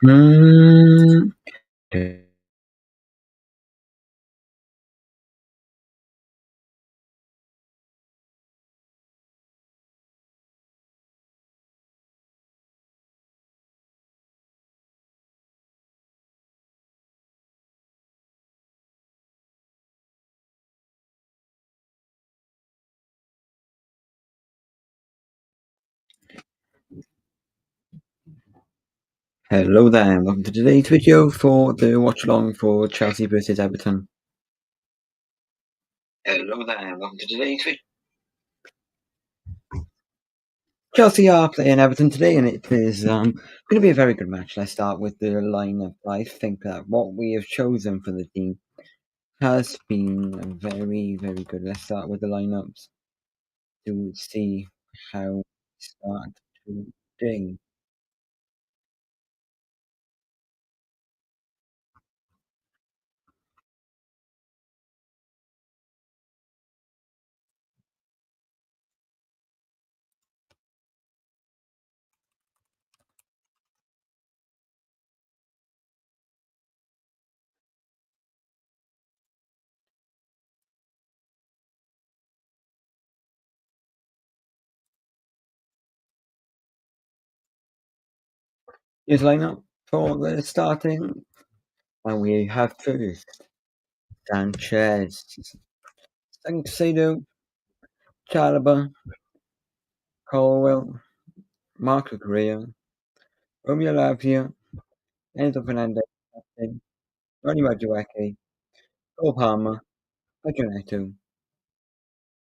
Mm, Hello there, and welcome to today's video for the watch along for Chelsea versus Everton. Hello there, and welcome to today's video. Chelsea are playing Everton today, and it is going to be a very good match. Let's start with the lineup. I think that what we have chosen for the team has been very, very good. Let's start with the lineups to see how we start today. Here's lineup for the starting, and we have first Sanchez, Sancado, Chalaba, Colwell, Marco Correa, Romeo Lavia, Enzo Fernandez, Ronnie Madueke, Cole Palmer, Pedro Neto,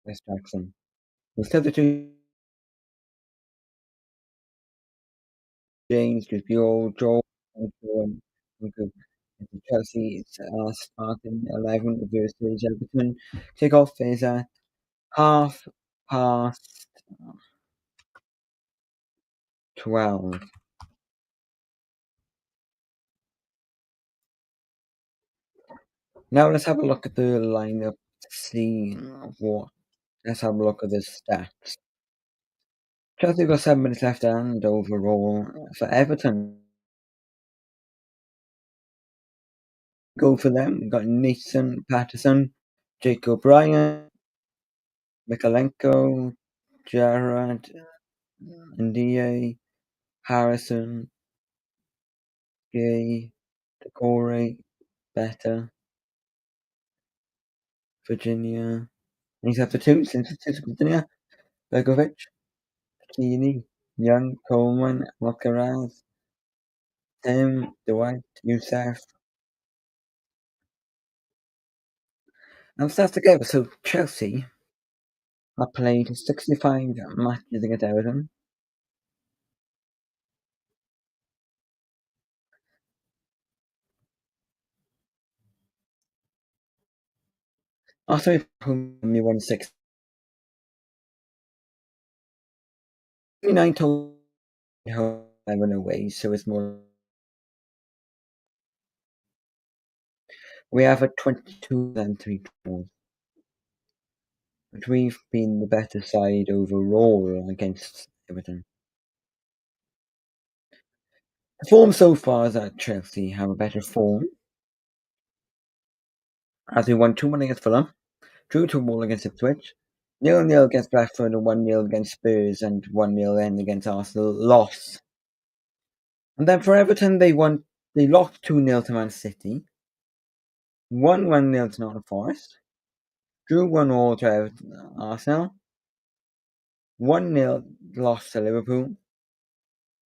Wes Jackson. Instead of the two James, Joe, and Chelsea starting 11 versus Everton. Kickoff is at 12:30. Now let's have a look at the lineup to see what. Let's have a look at the stats. Chelsea got 7 minutes left and overall for Everton. Go for them. We've got Nathan Patterson, Jake O'Brien, Mikalenko, Gerrard, Ndiaye, Harrison, Gay, Decore, Better, Virginia. And he's after two since Virginia. Begovic, Keeney, Young, Coleman, Alcaraz, Tim, Dwight, Youssef. And stats together. So Chelsea have played 65 matches against Everton. Also, only won 69 total home, 11 away, so it's more. We have a 22 than 3 draws, but we've been the better side overall against Everton. The form so far is that Chelsea have a better form, as we won 2-1 against Fulham, drew 2-1 against Ipswich, 0-0 against Bradford, and 1-0 against Spurs, and 1-0 then against Arsenal, loss. And then for Everton, they lost 2-0 to Man City, won 1-0 to Nottingham Forest, drew 1-1 to Arsenal, 1-0 loss to Liverpool,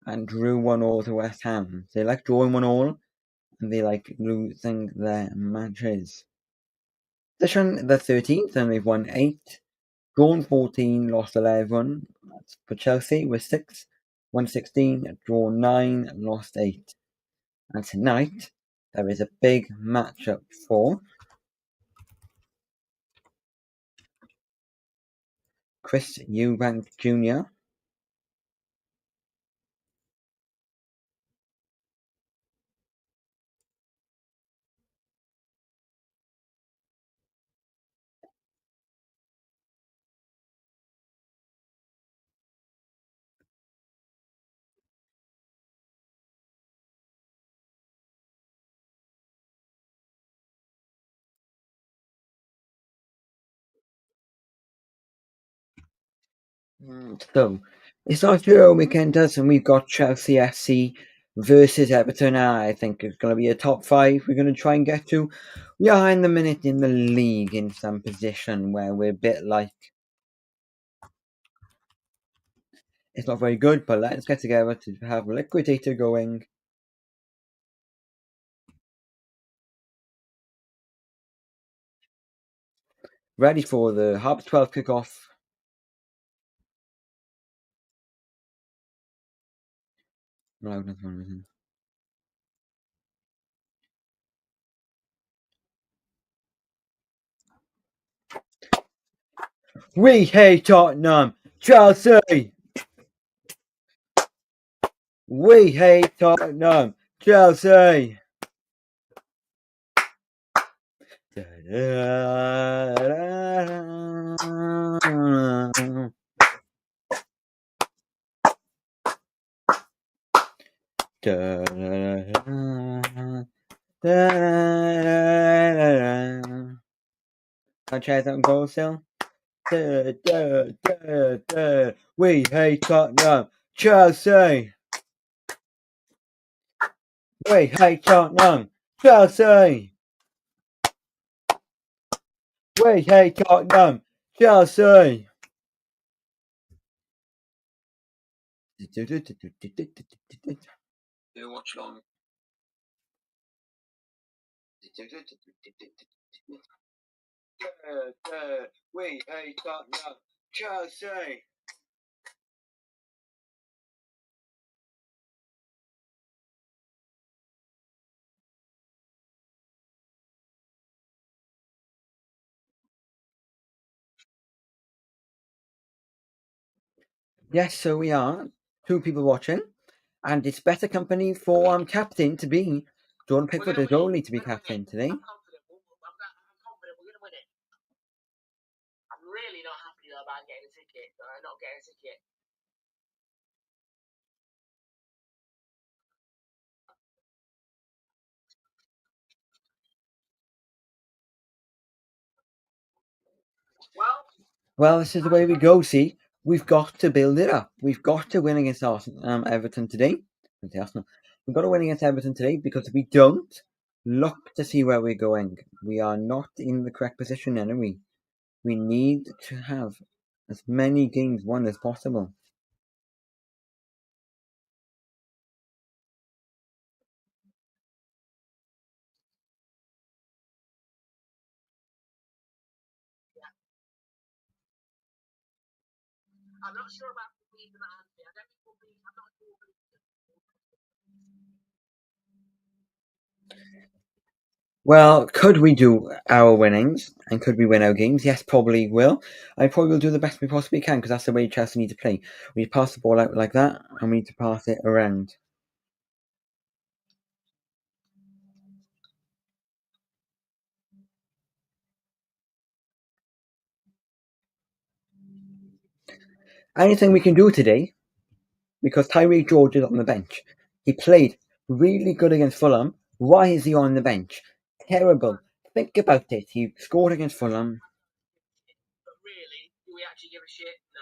and drew 1-1 to West Ham. They like drawing 1-1, and they like losing their matches. Position the 13th, and they've won 8, drawn 14, lost 11. That's for Chelsea with 6, won 16, drawn 9, lost 8. And tonight there is a big matchup for Chris Eubank Jr. So it's our Euro weekend, and we've got Chelsea FC versus Everton. I think it's going to be a top five we're going to try and get to. We are in the minute in the league in some position where we're a bit like it's not very good, but let's get together to have liquidator going. Ready for the 12:30 kickoff. We hate Tottenham, Chelsea. We hate Tottenham, Chelsea. Franchise on goal still. We hate Tottenham, Chelsea. We hate Tottenham, Chelsea. We hate Tottenham, Chelsea. Watch long. We hate Tottenham, Chelsea. Yes, so we are. Two people watching. And it's better company for captain to be. Jordan Pickford is only to be captain today. I'm confident we're going to win it. I'm really not happy about getting a ticket, not getting a ticket. Well, this is the way we go, see. We've got to build it up. We've got to win against Everton today. Arsenal. We've got to win against Everton today because if we don't, look to see where we're going. We are not in the correct position anyway. We need to have as many games won as possible. I'm not sure about the Anfield. I don't think I'm not sure. Well, could we do our winnings and could we win our games? Yes, probably will. I probably will do the best we possibly can because that's the way Chelsea need to play. We pass the ball out like that and we need to pass it around. Anything we can do today because Tyreek George is on the bench. He played really good against Fulham. Why is he on the bench? Terrible. Think about it. He scored against Fulham. But really, do we actually give a shit? No.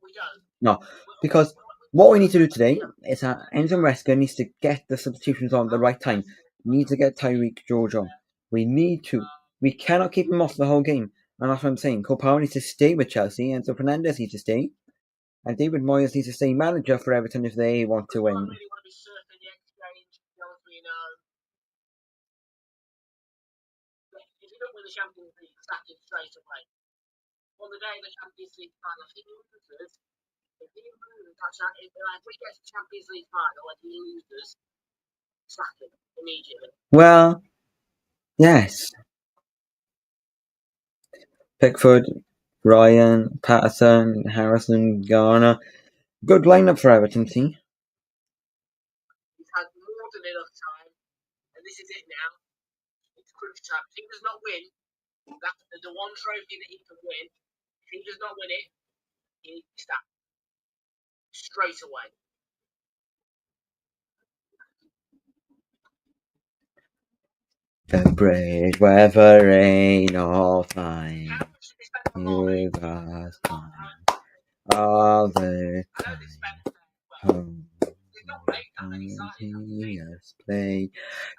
We don't. No, because what we need to do today is Enzo Maresca needs to get the substitutions on at the right time. We need to get Tyreek George on. We need to. We cannot keep him off the whole game. And that's what I'm saying. Cole Palmer needs to stay with Chelsea, and so Fernandes needs to stay. And David Moyes needs to stay manager for Everton if they want to win. If you don't win the Champions League, sack him straight away. On the day of the Champions League final, if he loses, if we get to the Champions League final and he loses, sack him immediately. Well, yes. Pickford, Ryan, Patterson, Harrison, Garner. Good lineup for Everton, see? He's had more than enough time, and this is it now. It's crunch time. If he does not win, that's the one trophy that he can win. If he does not win it, he needs to start straight away. The brave weather rain all time. Give us time, all the time. Home, continuous play.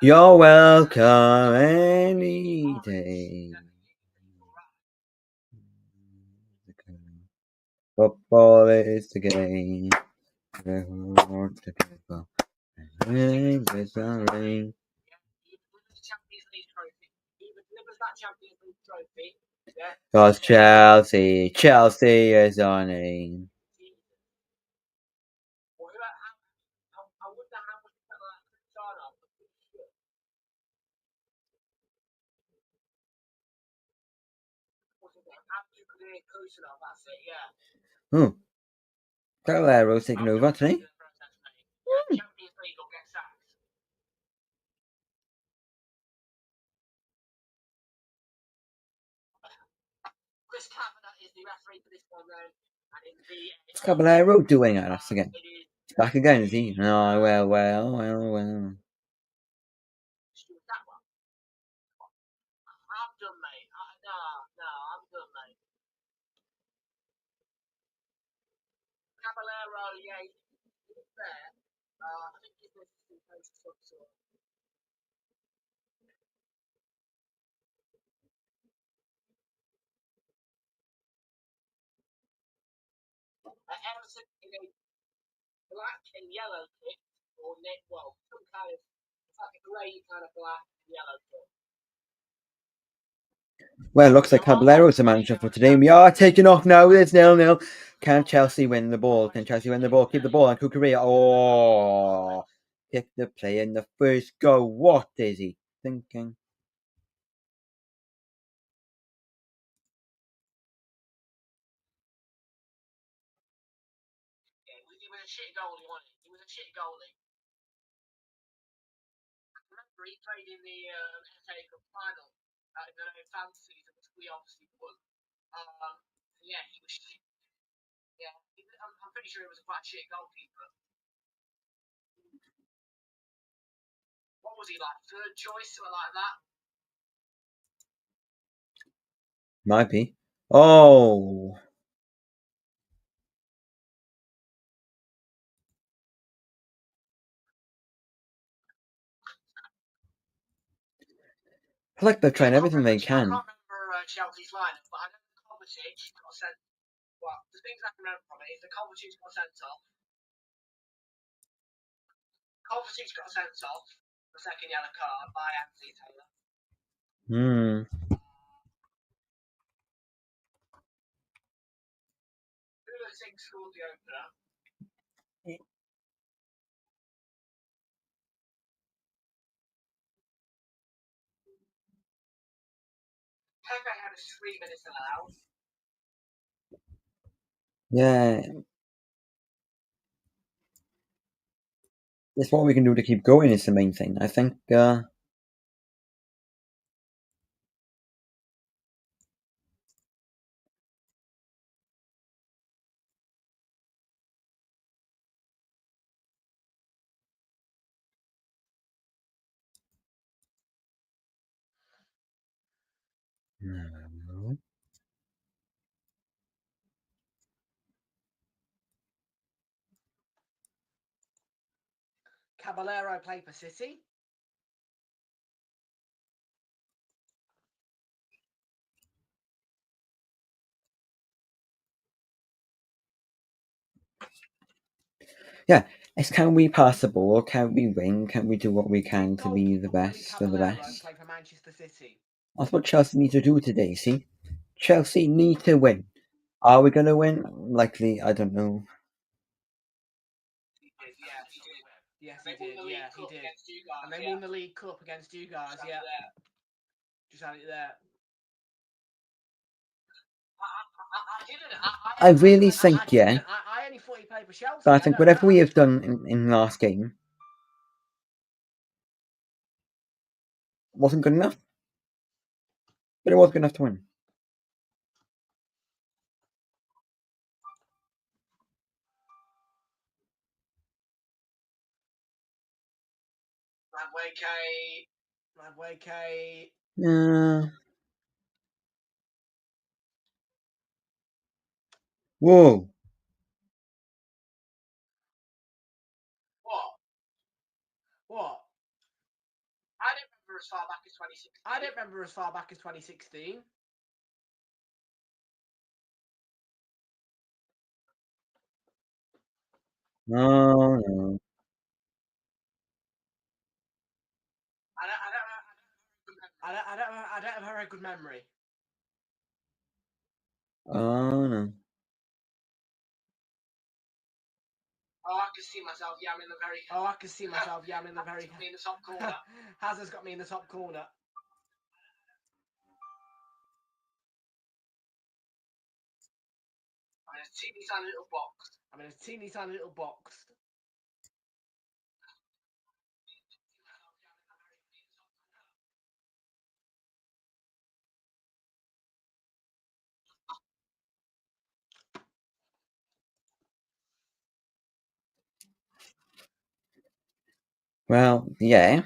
You're welcome any day. Football is the game. Everyone together. Rain is the rain. Cause Chelsea is our name. Oh, Cavaliero's taking over today. What's Caballero doing at us again? He's back again, is he? Oh, well. Well, it looks like Caballero's the manager for today. We are taking off now. It's 0-0. Can Chelsea win the ball? Can Chelsea win the ball? Keep the ball on Kukurea. Oh, kick the play in the first goal. What is he thinking? Might be. Oh, I like they're trying everything they can. Hmm. Yeah, that's what we can do to keep going is the main thing. I think. Caballero played for City. Yeah, it's can we pass the ball? Can we win? Can we do what we can to be the best of the best? Played for Manchester City. That's what Chelsea need to do today. See, Chelsea need to win. Are we going to win? Likely, I don't know. Yes, he did. Yeah, he did. And they won the League Cup against you guys. Yeah, just had it there. I really think, yeah. I only thought he played for Chelsea. But I think whatever we have done in the last game wasn't good enough. But it was good enough to win. Madueke. Yeah. Whoa. What? What? I don't remember as far back as 2016. I don't remember as far back as 2016. No, no. I don't have a very good memory. Oh, no. Oh, I can see myself yamming the very. Oh, I can see myself yamming the very. Me in the top corner. Hazard's got me in the top corner. I'm in a teeny tiny little box. I'm in a teeny tiny little box. Well, yeah.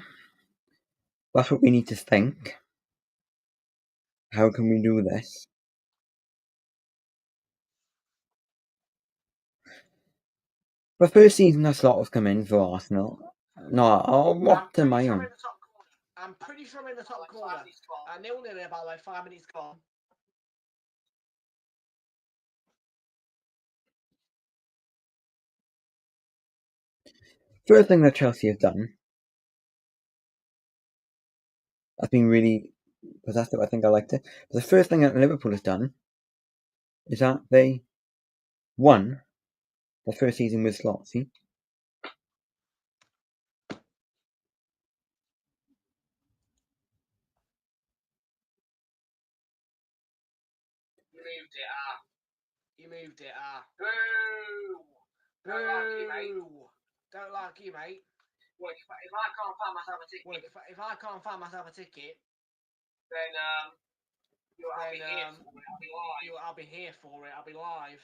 That's what we need to think. How can we do this? The first season, a lot has come in for Arsenal. No, oh, what am I on? I'm pretty sure I'm in the top corner. 0-0 about like 5 minutes gone. First thing that Chelsea have done has been really possessive. I think I liked it. But the first thing that Liverpool has done is that they won the first season with slots. See? You moved it, Boo! Boo! Don't like you, mate. Don't like you, mate. Well, if I can't find myself a ticket, if I can't find myself a ticket, then I'll be here for it. I'll be here for it. I'll be live.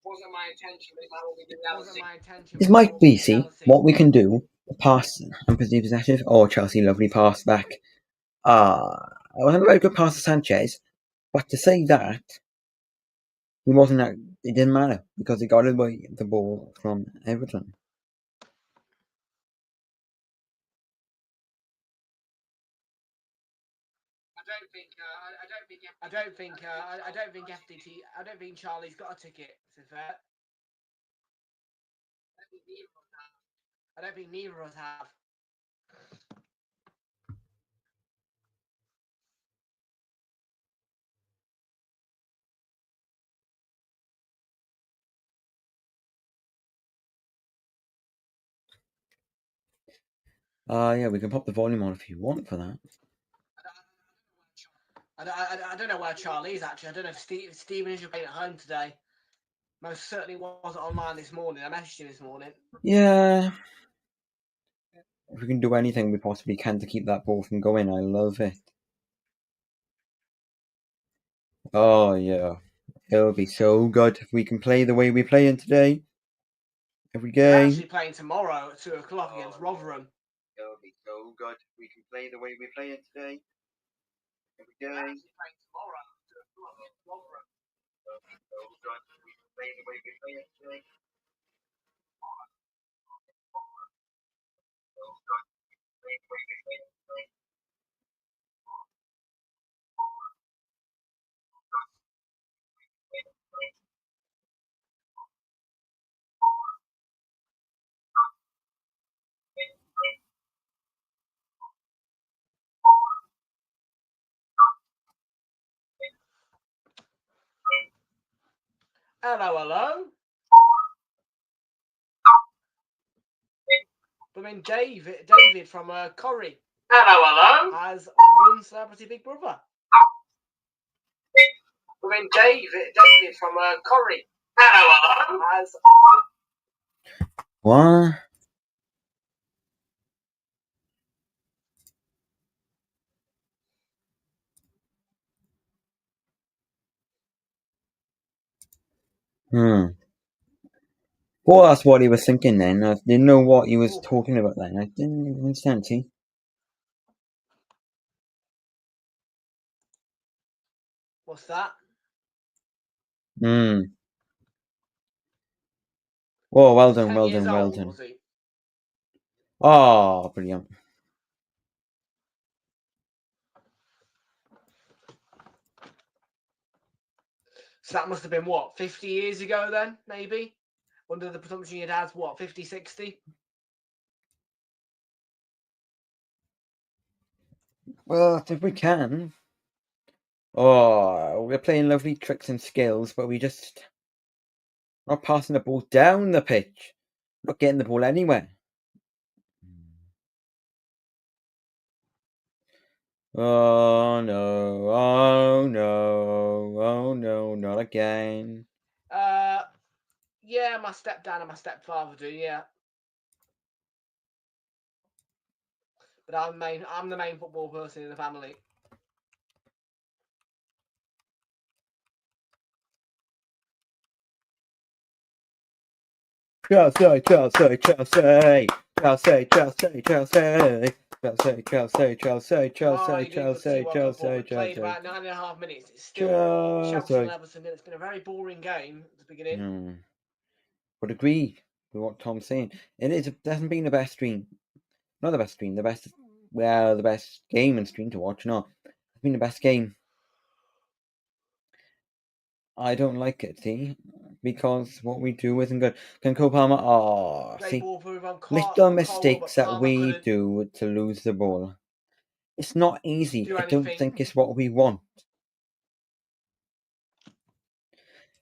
Wasn't my intention, but it might be the reality. This might be, see, what we can do. Pass and possessive. Oh, Chelsea, lovely pass back. It wasn't a very good pass to Sanchez. But to say that, he wasn't that, it didn't matter because he got away the ball from Everton. I don't think Charlie's got a ticket. To be fair, I don't think neither of us have. Yeah, we can pop the volume on if you want for that. I don't know where Charlie is actually. I don't know if Stephen is playing at home today. Most certainly wasn't online this morning. I messaged him this morning. Yeah. If we can do anything we possibly can to keep that ball from going, I love it. Oh, yeah. It'll be so good if we can play the way we're playing today. Every game. We're actually playing tomorrow at 2 o'clock against Rotherham. It'll be so good if we can play the way we're playing today. Every game. We're actually playing tomorrow at 2 o'clock against Rotherham. It'll be so good if we can play the way we're playing today. Hello. I mean, David from Corrie. Hello. Has won Celebrity Big Brother. I mean, David from Corrie. Hello. Has. What? Well, that's what he was thinking then. I didn't know what he was talking about then. I didn't understand, see? What's that? Mm. Oh, well done, 10 well years done, well old, done. was he? Oh, brilliant. So that must have been what, 50 years ago then, maybe? Under the presumption you'd had, what, 50, 60? Well, if we can. Oh, we're playing lovely tricks and skills, but we just not passing the ball down the pitch. Not getting the ball anywhere. Oh no, oh no, oh no, not again. Yeah, my stepdad and my stepfather do, yeah. But I'm the main football person in the family. Chelsea, Chelsea, Chelsea, Chelsea, Chelsea, Chelsea. Chelsea, Chelsea, Chelsea, Oh, Chelsea, you didn't get to see Chelsea, World Cup football. Chelsea, We played Chelsea. about 9.5 minutes. It's still Chelsea and Chelsea. Everton. It's been a very boring game at the beginning. Would agree with what Tom's saying. It hasn't been the best stream. Not the best stream, the best game and stream to watch, no. It's been the best game. I don't like it, see? Because what we do isn't good. Can Cole Palmer Great see, ball through on little Cole, mistakes but that Palmer we couldn't do to lose the ball. It's not easy. do I don't anything. think it's what we want.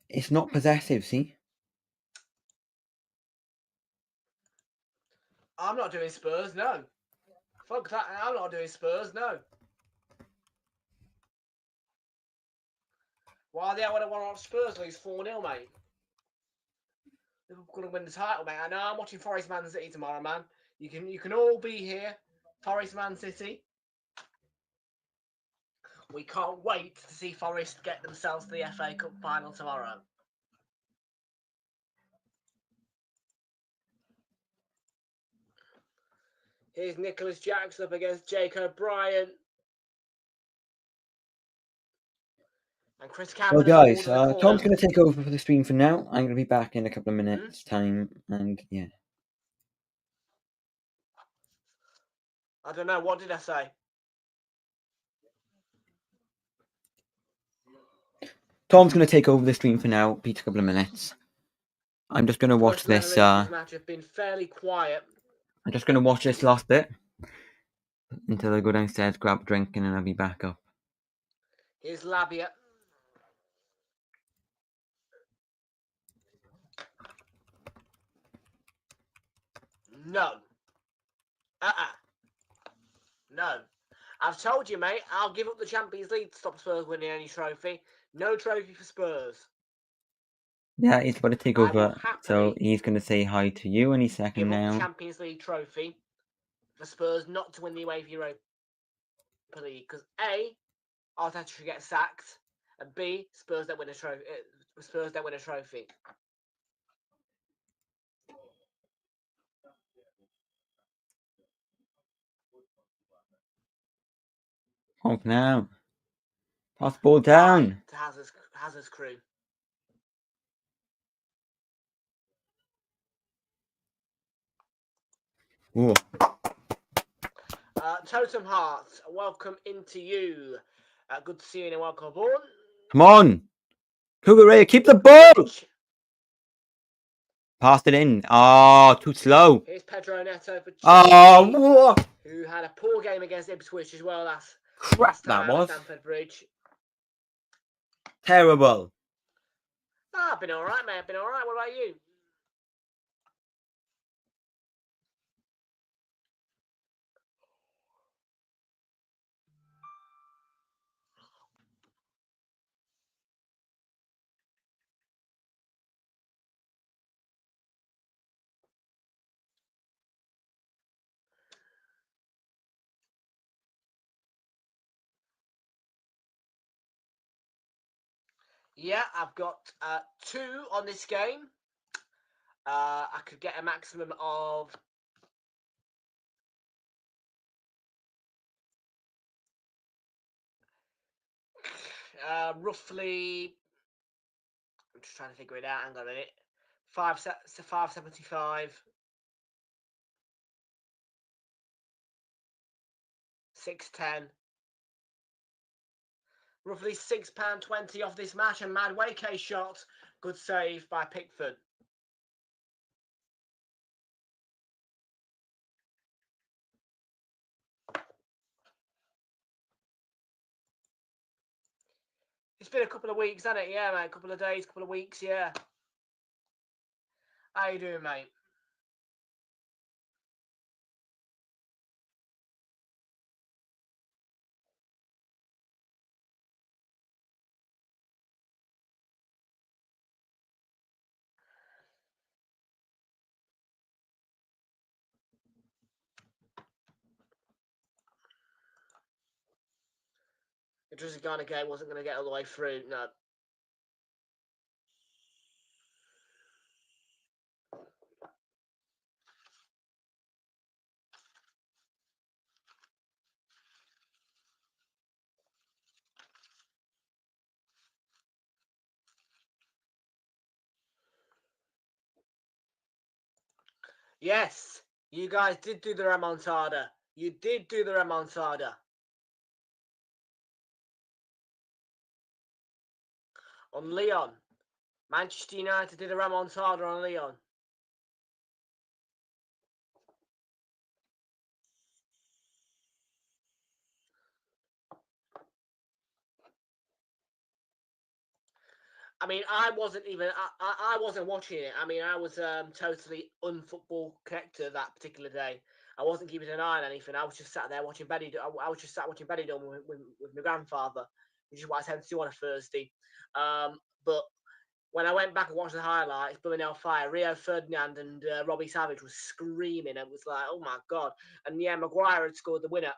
It's not possessive, see? I'm not doing Spurs, no. Fuck that. I'm not doing Spurs, no. Why the hell would I want to watch Spurs lose 4-0, mate? They're going to win the title, mate. I know I'm watching Forest Man City tomorrow, man. You can all be here. Forest Man City. We can't wait to see Forest get themselves to the FA Cup final tomorrow. Here's Nicholas Jackson up against Jake O'Brien. And Chris Well, Cameron has guys, scored in the corner. Tom's going to take over for the stream for now. I'm going to be back in a couple of minutes' time, and yeah. I don't know. What did I say? Tom's going to take over the stream for now. Be a couple of minutes. I'm just going to watch this. Match have been fairly quiet. I'm just going to watch this last bit until I go downstairs, grab a drink, and then I'll be back up. Here's Labia. No. No. I've told you, mate, I'll give up the Champions League to stop Spurs winning any trophy. No trophy for Spurs. Yeah, he's about to take over, so he's going to say hi to you any second now. Give up the Champions League trophy for Spurs not to win the UEFA Europa League, because A, Arteta should get sacked, and B, Spurs don't win a trophy. Spurs don't win a trophy. Off now. Pass the ball down. To Hazard's crew. Ooh. Totem Hearts, welcome into you. Good to see you and welcome aboard. Come on. Cougar, keep the ball. Passed it in. Oh, too slow. Here's Pedro Neto for Chelsea. Oh, who had a poor game against Ipswich as well last that time was. at Stamford Bridge. Terrible. I've been alright, mate. I've been alright. What about you? Yeah, I've got 2 on this game. I could get a maximum of roughly I'm just trying to figure it out. Hang on a minute. 575. 610. Roughly £6.20 off this match, and Madwake shot. Good save by Pickford. It's been a couple of weeks, hasn't it? Yeah, mate. A couple of days, couple of weeks, yeah. How you doing, mate? It was a kind of game, wasn't going to get all the way through, no. Yes, you guys did do the remontada. You did do the remontada. On Leon. Manchester United did a remontada on Leon. I mean, I wasn't watching it. I mean, I was totally unfootball connected that particular day. I wasn't keeping an eye on anything. I was just sat there watching Benny. I was just sat watching Benny with my grandfather, which is what I tend to do on a Thursday. But when I went back and watched the highlights, Blooming Fire, Rio Ferdinand and Robbie Savage was screaming. It was like, oh my God. And yeah, Maguire had scored the winner.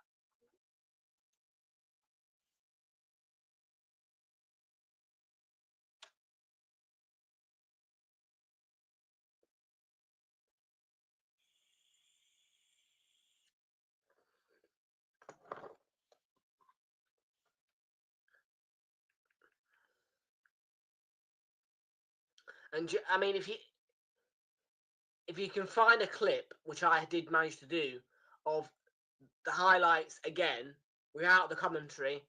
And I mean, if you can find a clip, which I did manage to do, of the highlights again without the commentary,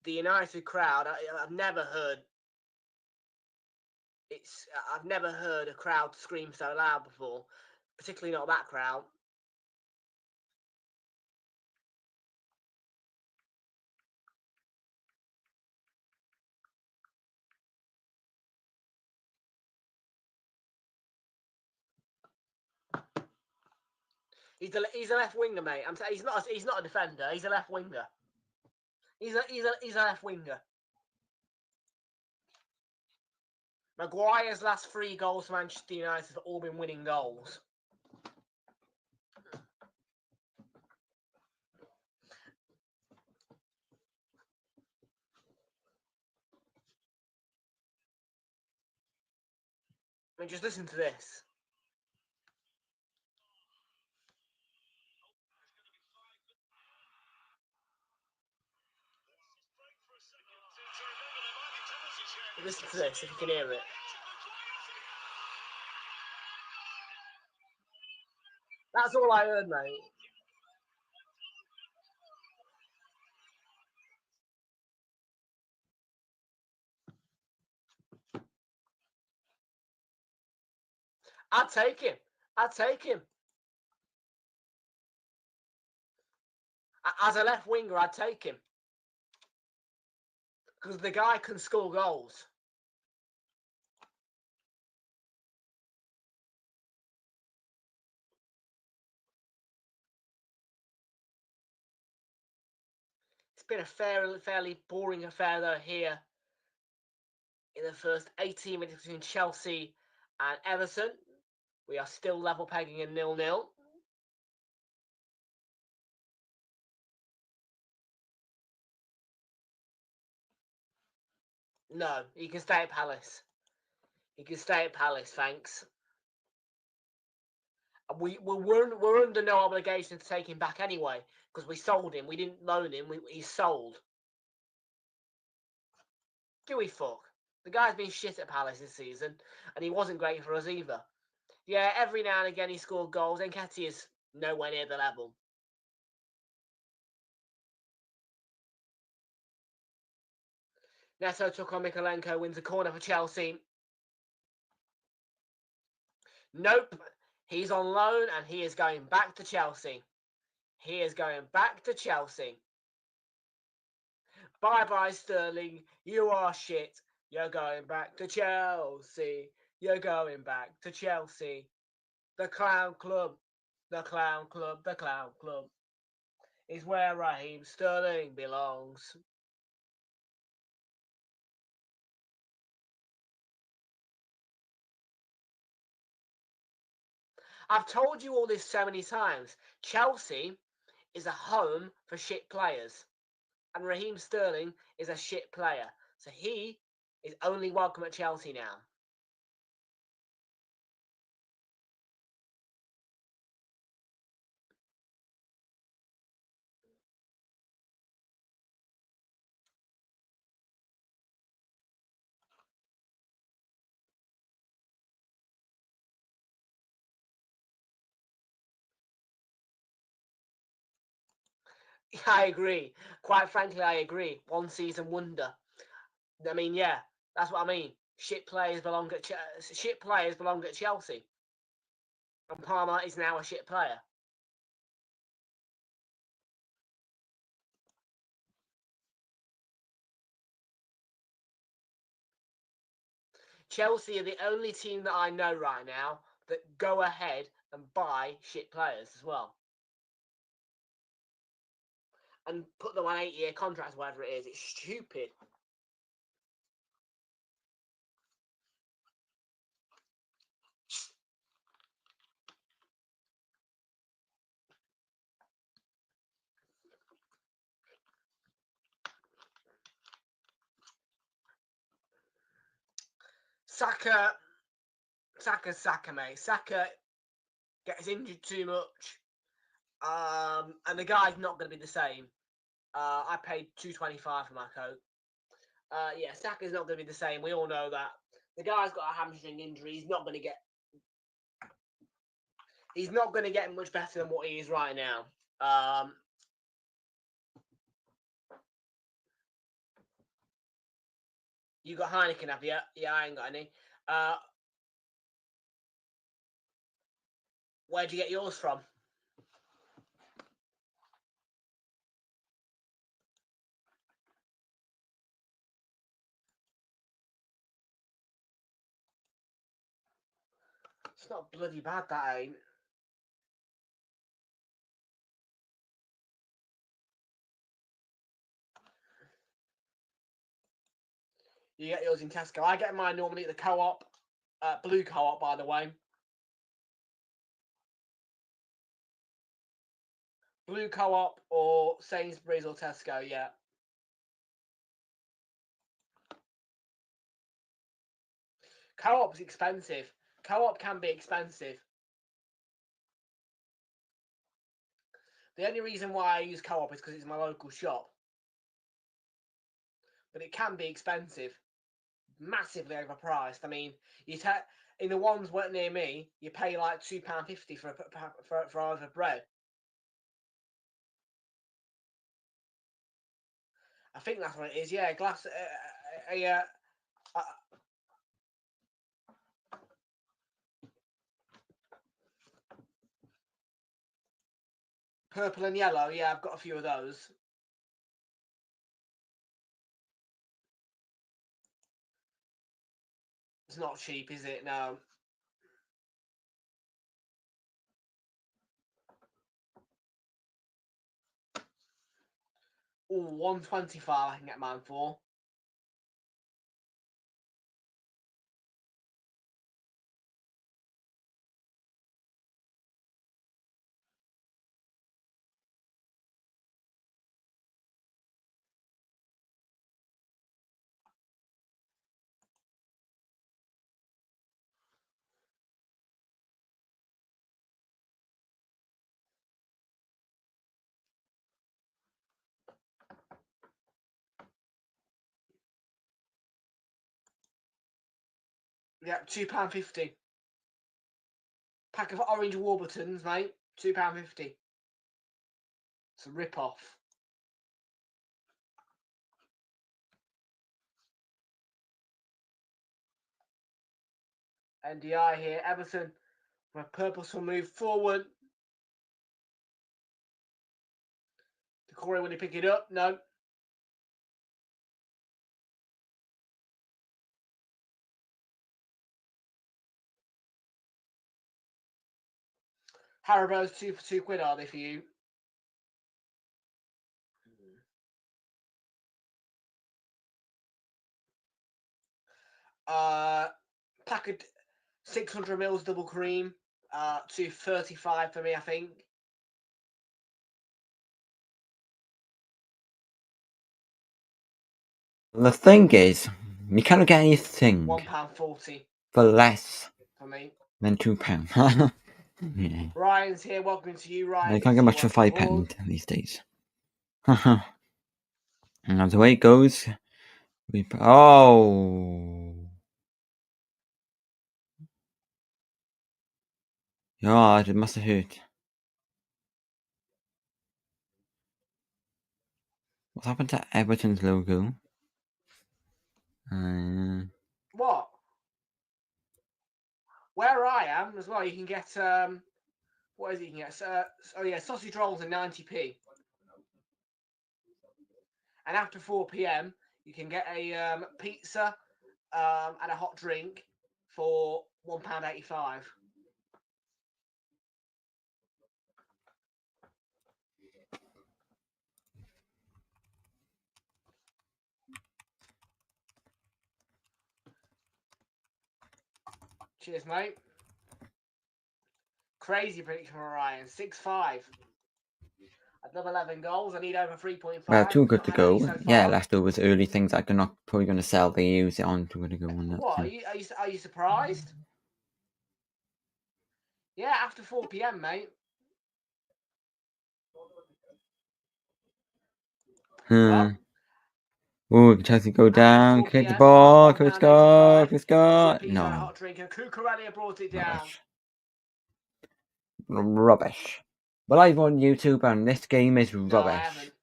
the United crowd, I've never heard a crowd scream so loud before, particularly not that crowd. He's a left winger, mate. I'm saying he's not a defender. He's a left winger. He's a left winger. Maguire's last 3 goals for Manchester United have all been winning goals. I mean, just listen to this. Listen to this if you can hear it. That's all I heard, mate. I'd take him. As a left winger, I'd take him. Because the guy can score goals. It's been a fairly boring affair, though, here in the first 18 minutes between Chelsea and Everton. We are still level pegging in 0-0. No, he can stay at Palace. Thanks. We're under no obligation to take him back anyway, because we sold him. We didn't loan him. He's sold. Do we fuck? The guy's been shit at Palace this season, and he wasn't great for us either. Yeah, every now and again he scored goals. Nketiah is nowhere near the level. Neto took on Mikalenko, wins a corner for Chelsea. Nope, he's on loan and he is going back to Chelsea. He is going back to Chelsea. Bye-bye, Sterling. You are shit. You're going back to Chelsea. You're going back to Chelsea. The Clown Club. The Clown Club. The Clown Club is where Raheem Sterling belongs. I've told you all this so many times. Chelsea is a home for shit players. And Raheem Sterling is a shit player. So he is only welcome at Chelsea now. I agree. Quite frankly, I agree. One season wonder. I mean, yeah, that's what I mean. Shit players belong at Chelsea, and Palmer is now a shit player. Chelsea are the only team that I know right now that go ahead and buy shit players as well, and put them on 8-year contracts, whatever it is. It's stupid. Saka, mate. Saka gets injured too much, and the guy's not going to be the same. I paid $2.25 for my coat. Yeah, Saka's not going to be the same. We all know that. The guy's got a hamstring injury. He's not going to get. He's not going to get much better than what he is right now. You got Heineken, have you? Yeah, I ain't got any. Where'd you get yours from? It's not bloody bad, that ain't. You get yours in Tesco. I get mine normally at the Co-op. Blue Co-op, by the way. Blue Co-op or Sainsbury's or Tesco, yeah. Co-op's expensive. Co-op can be expensive. The only reason why I use Co-op is because it's my local shop. But it can be expensive. Massively overpriced. I mean, in the ones near me, you pay like £2.50 for a loaf of bread. I think that's what it is. Yeah, glass. Purple and yellow. Yeah, I've got a few of those. It's not cheap, is it? No. Oh, 125 I can get mine for. Yeah, £2.50. Pack of orange Warburtons, mate. £2.50. It's a rip-off. NDI here. Everton with a purposeful move forward. Decore, when he pick it up? No. Haribo's 2 for £2, are they for you? Pack of 600 mils double cream. £2.35 for me, I think. The thing is, you cannot get anything £1.40 for less for me. than £2. Yeah. Ryan's here. Welcome to you, Ryan. You can't get much for Welcome £5 these days. And that's the way it goes. Oh. God, it must have hurt. What happened to Everton's logo? What? Where I am as well, you can get what is it you can get? Oh yeah, sausage rolls at 90p. And after 4 p.m, you can get a pizza and a hot drink for £1.85. Cheers, mate. Crazy prediction from Ryan. 6-5. Another 11 goals. I need over 3.5. Well, too good to go. So yeah, leftovers, early things that I'm not probably going to sell. They use it on too good to go. On that. What? Are you surprised? Yeah, after 4 p.m, mate. Oh, Chelsea go down, kick the ball, Chris go, no. Hot drink, and Cucurella brought it down. Rubbish. But live on YouTube, and this game is rubbish. No, I haven't.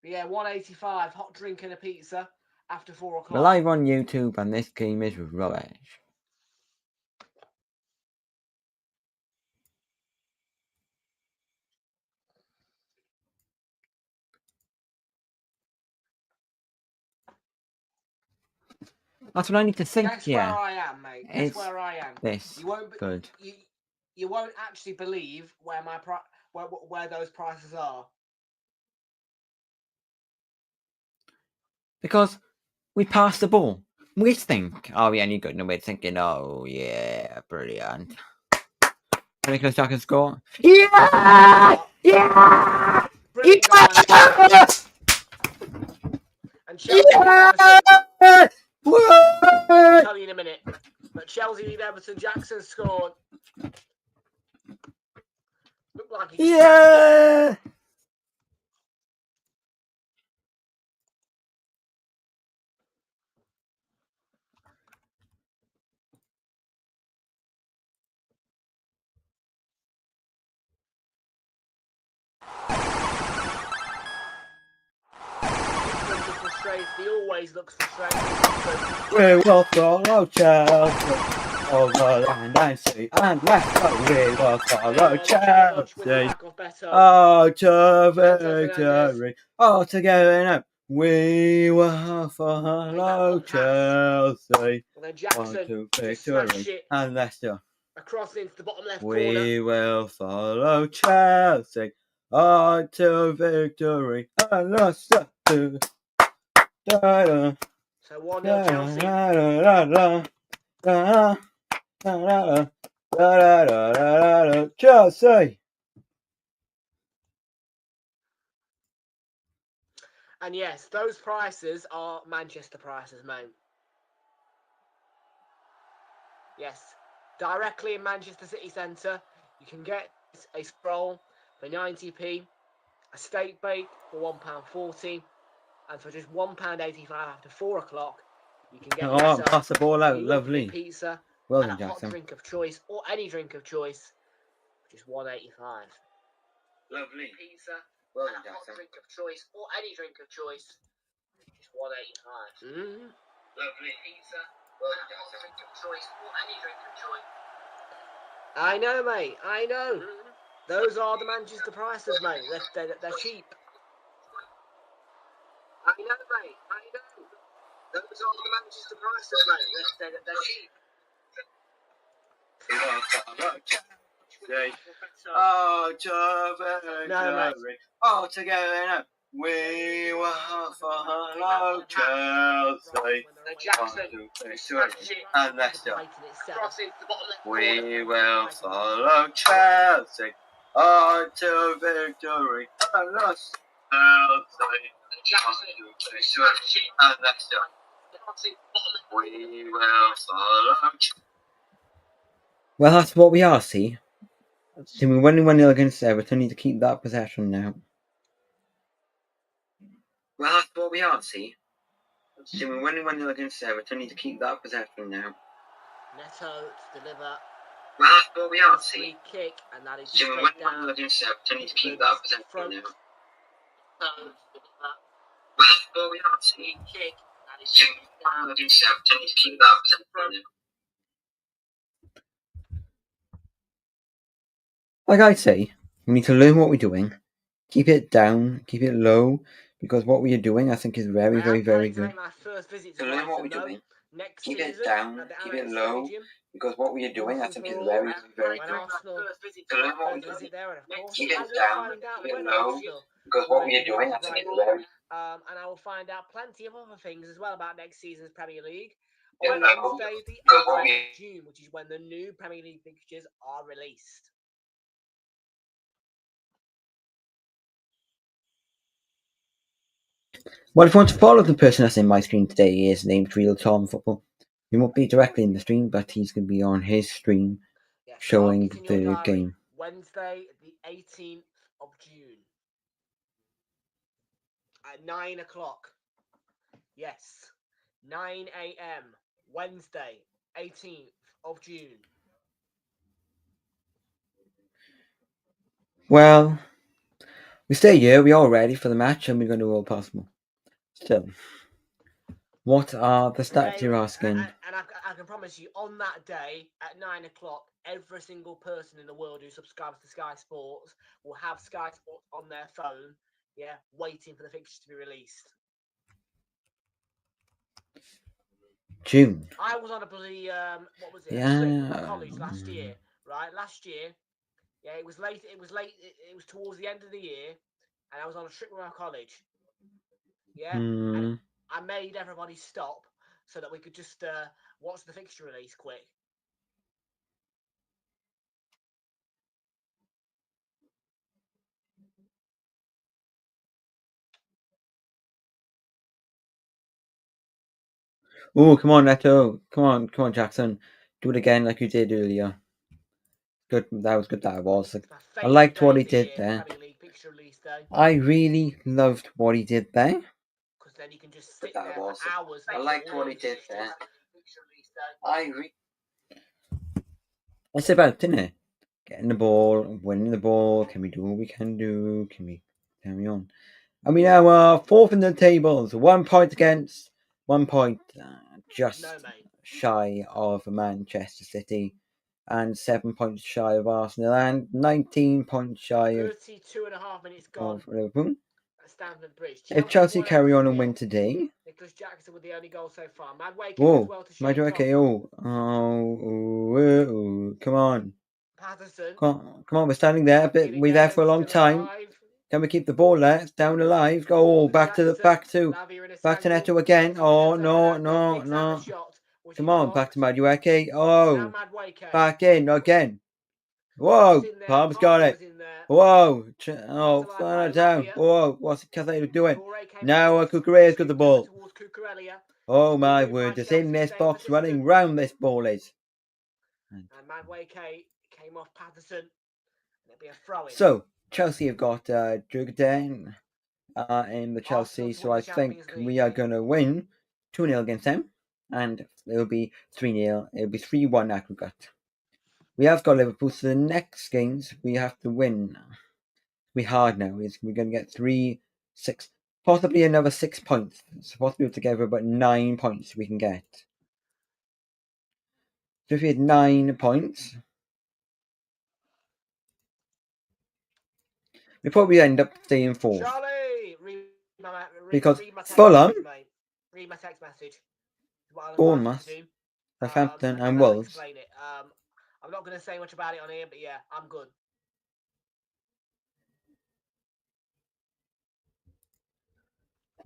But yeah, 185, hot drink and a pizza after 4 o'clock. But live on YouTube, and this game is rubbish. That's what I need to think. Guess where I am, mate. Guess where I am. This you won't. Good. You won't actually believe where where those prices are. Because we pass the ball. We think, oh yeah, any good. No, we're thinking, oh yeah, brilliant. Nicholas Jack can score. Yeah! Yeah! Brilliant goal, and Chelsea yeah! I'll tell you in a minute. But Chelsea beat Everton. Jackson scored. Looked like he yeah! He always looks frustrated. We will follow Chelsea over land and sea and left. We will follow Chelsea to victory. All together now. We will follow Chelsea on to victory and Leicester. Across into the bottom left corner. We will follow Chelsea on to victory and Leicester. So 1-0 Chelsea. Chelsea. And yes, those prices are Manchester prices, mate. Yes, directly in Manchester City Centre, you can get a scroll for 90p, a steak bake for £1.40, and for just £1.85 after 4 o'clock, You can get Oh, pass the ball out. Lovely. pizza Well and done, a hot Jackson. drink of choice, or any drink of choice, which is $1.85. Lovely. Pizza Well and done, a hot Jackson. drink of choice, or any drink of choice, which is $1.85. Lovely. Pizza Well and done, a hot Jackson. drink of choice, or any drink of choice. I know, mate. I know. Those are the Manchester prices, mate. They're cheap. I know, mate. I know. Those are the Manchester prices, mate. They're cheap. All together, we will follow Chelsea. And Leicester. We will follow Chelsea on to victory. And us, Chelsea. And Leicester. We will follow. Well, that's what we are, see. So we're winning 1-0 against Everton. Need to keep that possession now. Well, that's what we are, see. So we're winning 1-0 against Everton. Need to keep that possession now. Neto to deliver. Well, that's what we are, see. Free kick, and that is So we're winning 1-0 against Everton. Need to keep that possession now. Well, that's what we are, see. Kick, that is So we're 1-0 against Everton. Need to keep that possession now. Like I say, we need to learn what we're doing. Keep it down, keep it low, because what we are doing, I think, is very, very, very good. My first visit to So learn what we're doing. Next keep season, it down, keep it low, because what we are doing, I think, is very, very good. So learn what we're doing. There, and of course, keep it down, keep it low, because what we are doing, I think, is very. And I will find out plenty of other things as well about next season's Premier League on Wednesday, the 18th of June, which is when the new Premier League fixtures are released. Well, if you want to follow the person that's in my screen today, he is named Real Tom Football. He won't be directly in the stream, but he's going to be on his stream showing the game. Wednesday, the 18th of June at 9 o'clock. Yes, 9 a.m. Wednesday, 18th of June. Well, we stay here. We're all ready for the match, and we're going to do all possible. Still, what are the stats you're asking? And I can promise you, on that day at 9 o'clock, every single person in the world who subscribes to Sky Sports will have Sky Sports on their phone, waiting for the fixtures to be released. June. I was on a bloody what was it? Yeah. A trip with my college last year, right? Last year, it was late. It was towards the end of the year, and I was on a trip with my college. Yeah, and I made everybody stop so that we could just watch the fixture release quick. Oh, come on, Neto. Come on, Jackson. Do it again like you did earlier. Good. That was good. That was. I liked what he did there. I really loved what he did there. Because then you can just sit there for hours. I liked what he did there. It's about, isn't it? Getting the ball, winning the ball. Can we do what we can do? Can we carry on? And we now are fourth in the tables. 1 point against, 1 point just shy of Manchester City, and 7 points shy of Arsenal, and 19 points shy of 32.5 minutes gone. Liverpool. Stamford Bridge. If Chelsea carry on and win today, Nicholas Jackson with the only goal so far. Madway whoa, as well to Shane come on. Patterson. Come on, we're standing there, but we're there for a long time. Alive. Can we keep the ball there? It's down alive. Go back to Neto again. Oh no. Come on, back to Madueke. Oh, back in again. Whoa, Palmer's got it. Whoa, further down. Whoa, what's Cathedral doing? Now Cucurella's got the ball. Oh my word, it's in this box running round this ball is. And Madueke came off Patterson. It'll be a throw-in. So, Chelsea have got Jurgen in the Chelsea, so I think we are going to win 2-0 against them. and it'll be 3-0. It'll be 3-1 aggregate. We have got Liverpool, so the next games we have to win. Be hard now. We're going to get 3, 6, possibly another 6 points. Supposed to be able to get about 9 points we can get. So if we had 9 points, we probably end up staying fourth. Charlie, Because read my text Fulham, message, mate. Read my text message. What I'm Bournemouth, about to do. Southampton, and then I'll Wolves. explain it. I'm not going to say much about it on here, but yeah, I'm good.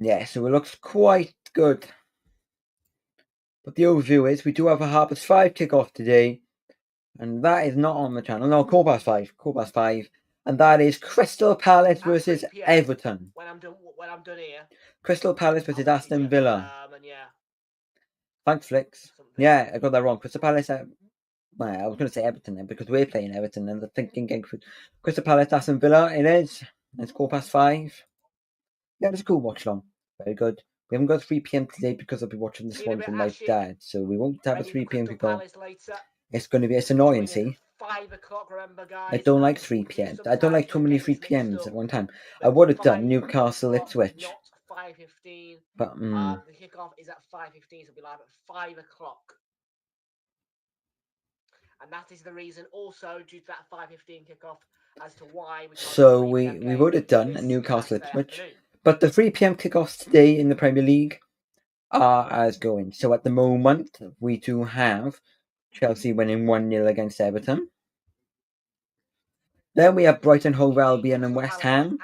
Yeah, so it looks quite good. But the overview is we do have a 5:30 kickoff today, and that is not on the channel. No, 5:15, and that is Crystal Palace At versus 3 p.m. Everton. When I'm done here. Crystal Palace versus Aston Villa. And yeah. Thanks, Flicks. Something. Yeah, I got that wrong. Crystal Palace. I was going to say Everton then because we're playing Everton, and the thinking game for Crystal Palace, Aston Villa. It is. It's 5:15. Yeah, it's a cool watch along. Very good. We haven't got 3 p.m. today because I'll be watching this one with my dad, so we won't have a 3 p.m. kickoff. It's going to be, it's annoying, see. 5 o'clock, remember, guys. I don't like 3 p.m. I don't like too many 3 p.m.s at one time. I would have done Newcastle Ipswich. Not 5:15. But, The kickoff is at 5:15, so it'll be live at 5 o'clock. And that is the reason also due to that 5:15 kickoff as to why we can't. So we would have done Newcastle Ipswich. But the 3 p.m. kickoffs today in the Premier League are as going. So at the moment, we do have Chelsea winning 1-0 against Everton. Then we have Brighton, Hove Albion and West Ham.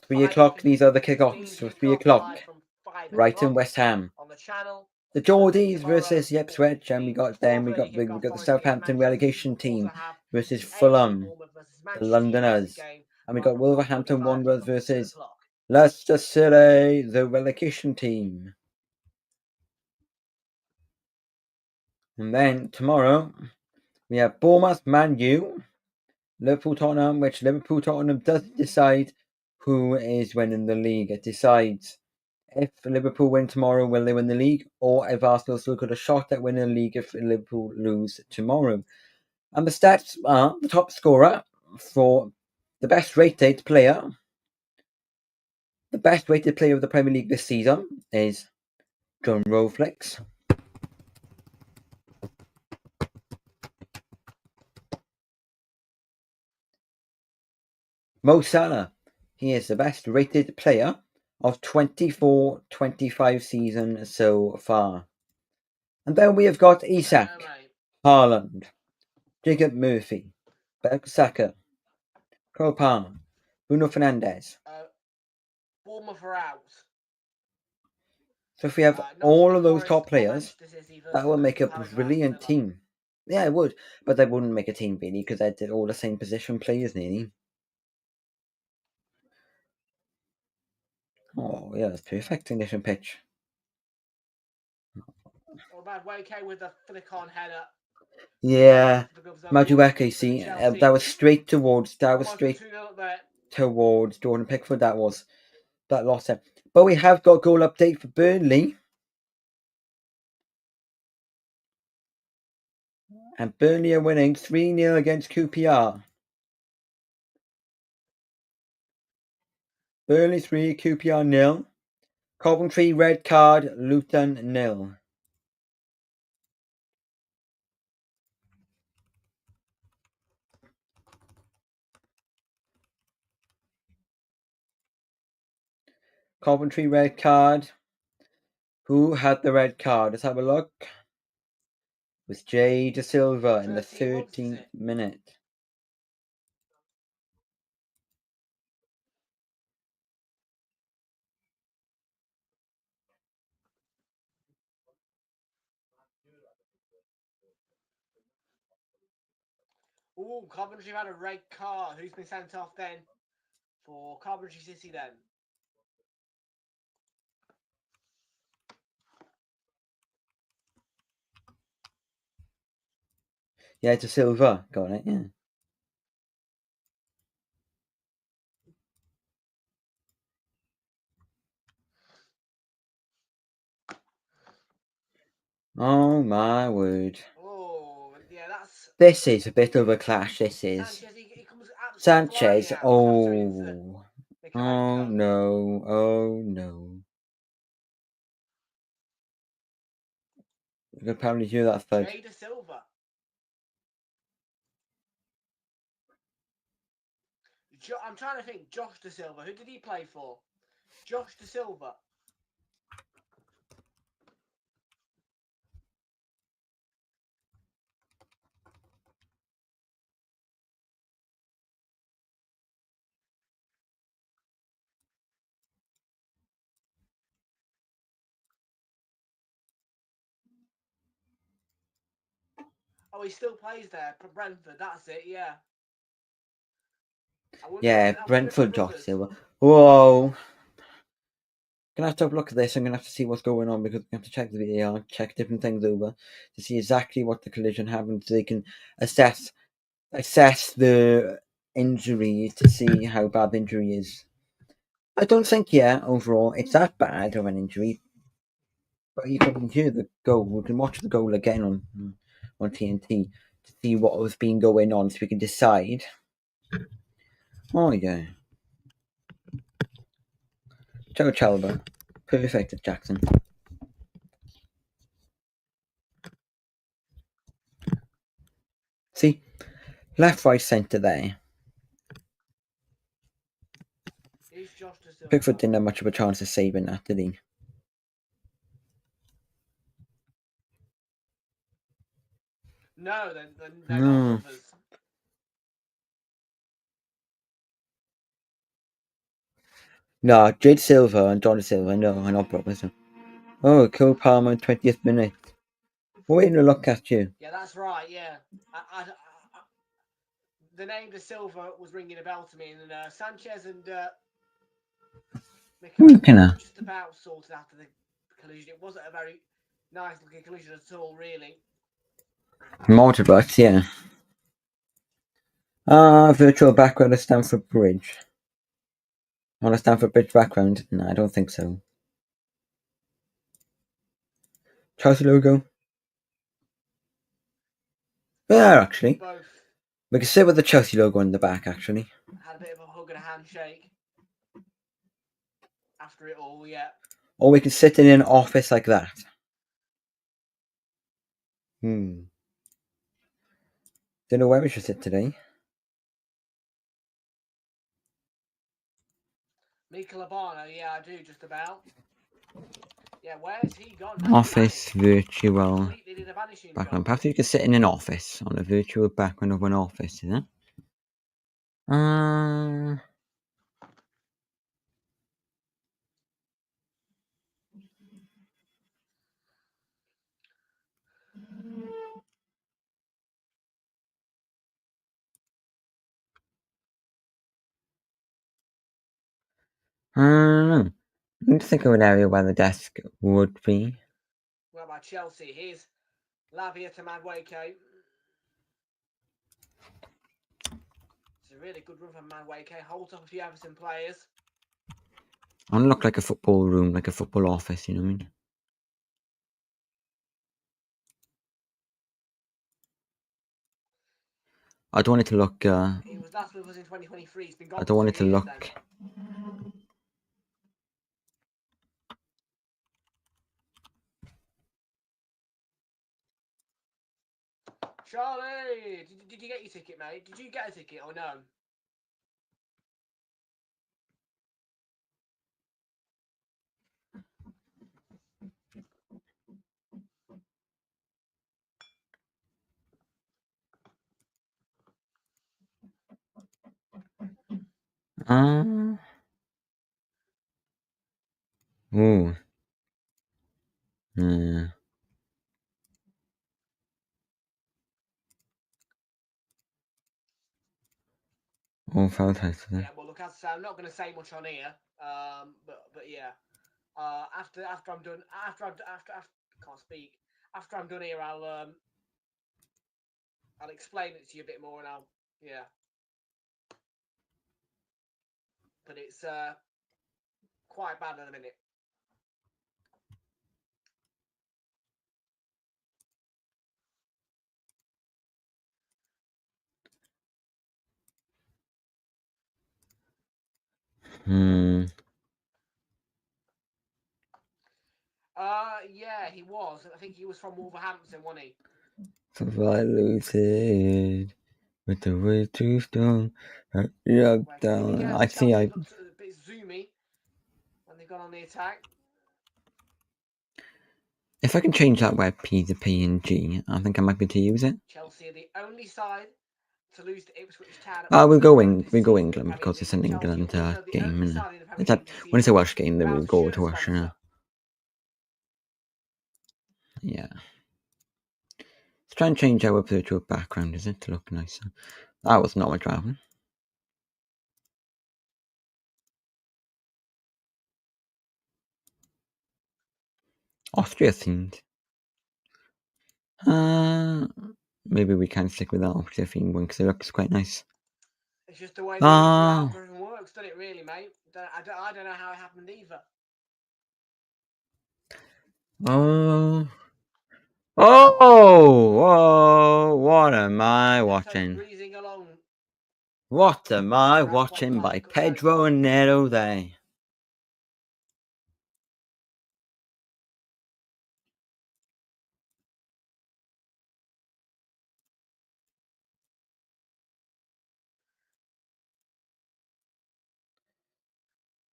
3 o'clock, these are the kickoffs. So 3 o'clock, Brighton, West Ham. On the channel. The Geordies versus Ipswich, and we got the Southampton relegation team versus Fulham, the Londoners, and we got Wolverhampton Wanderers versus Leicester City, the relegation team. And then tomorrow we have Bournemouth, Man U, Liverpool, Tottenham, which Liverpool, Tottenham does decide who is winning the league. It decides if Liverpool win tomorrow, will they win the league? Or if Arsenal still got a shot at winning the league if Liverpool lose tomorrow. And the stats are the top scorer for the best rated player. The best rated player of the Premier League this season is John Rowflix. Mo Salah, he is the best rated player of 24-25 season so far. And then we have got Isak, Haaland, Jacob Murphy, Bukayo Saka, Cole Palmer, Bruno Fernandes. Bournemouth are out. So if we have all of those top players, that will make a brilliant team. Yeah, it would, but they wouldn't make a team really because they're all the same position players nearly. Oh yeah, that's perfect condition pitch. Oh man, okay with the flick-on header. Yeah, Madueke, see, that was straight towards Jordan Pickford. That lost it. But we have got goal update for Burnley. And Burnley are winning 3-0 against QPR. Burnley 3, QPR 0. Coventry red card, Luton 0. Coventry red card. Who had the red card? Let's have a look. It was Jay De Silva in the 13th minute. Oh, Coventry had a red card. Who's been sent off then? For Coventry City then. Yeah, De Silva got it, yeah. Oh my word. Oh, yeah, that's... This is a bit of a clash, this is. Sanchez, he comes absolutely flying Sanchez, out after oh. Oh Mikalenko. no, oh no. You can probably hear that thud. Jada Silva. I'm trying to think. Josh De Silva. Who did he play for? Josh De Silva. Oh, he still plays there. For Brentford. That's it. Yeah. I wonder Yeah, if the Brentford Josh brothers. Silva. Whoa. Gonna have to have a look at this. I'm gonna have to see what's going on because we have to check the VAR, check different things over to see exactly what the collision happened so they can assess the injury to see how bad the injury is. I don't think, overall it's that bad of an injury, but you can hear the goal. We can watch the goal again on TNT to see what was been going on, so we can decide. Oh yeah, Joe Chalobah, perfect at Jackson. See, left, right, centre there. Is Josh De Silva. Pickford didn't have much of a chance of saving that, did he? No, they're not No. brothers. No, Jade Silva and John Silva, no, are not brothers. Oh, Cole Palmer, 20th minute. Waiting to look at you. Yeah, that's right. Yeah. The name De Silva was ringing a bell to me, and Sanchez and Mikalenko were just about sorted after the collision. It wasn't a very nice looking collision at all, really. Motorbus, yeah. Virtual background of Stamford Bridge. On a Stamford Bridge background? No, I don't think so. Chelsea logo? Yeah, actually. Both We can sit with the Chelsea logo in the back, actually. had a bit of a hug and a handshake after it all, yeah. Or we can sit in an office like that. Don't know where we should sit today. Mika Labano, yeah, I do, just about. Yeah, where's he gone? Office virtual Completely did a vanishing background. job. Perhaps you can sit in an office on a virtual background of an office, is it? I need to think of an area where the desk would be. What about Chelsea? Here's Lavia to Madueke. It's a really good run from Madueke. Holds up a few Everton players. I want to look like a football room, like a football office, you know what I mean? I don't want it to look. He was last with us in 2023. He's been gone I for don't want 2 it to years look. then. Charlie, did you get your ticket, mate? Did you get a ticket or no? Ooh. Yeah. All foul types. Yeah, well, look, as I say, I'm not going to say much on here. But yeah, after I'm done, after I can't speak. After I'm done here, I'll explain it to you a bit more, and yeah. But it's quite bad at the minute. Yeah, he was. I think he was from Wolverhampton, wasn't he? So if I lose it with the way too strong, down. I see. Chelsea looked a bit zoomy when they got on the attack. If I can change that web P to PNG, I think I might be able to use it. Chelsea are the only side to lose to Ipswich Town. We'll go England because it's an England game, isn't it? When it's a Welsh game, then we'll go to Welsh. Yeah. Let's try and change our virtual background, is it, to look nicer? That was not much happened. Austria themed. Maybe we can stick with that Austria themed one because it looks quite nice. It's just the way the algorithm works, doesn't it, really, mate? I don't know how it happened either. Oh, what am I watching? Breezing along. What am I watching by Pedro Nero there?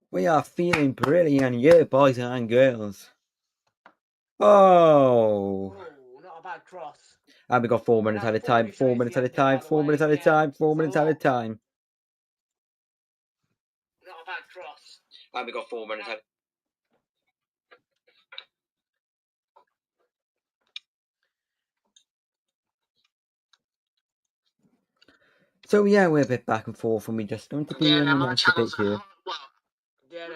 We are feeling brilliant here, boys and girls. Oh, not a bad cross. And we got 4 minutes at a time, 4 minutes at a time, 4 minutes at a time, 4 minutes at a time. Not a bad cross. And we got 4 minutes at. So yeah, we're a bit back and forth, and we're just going to be in the next bit here.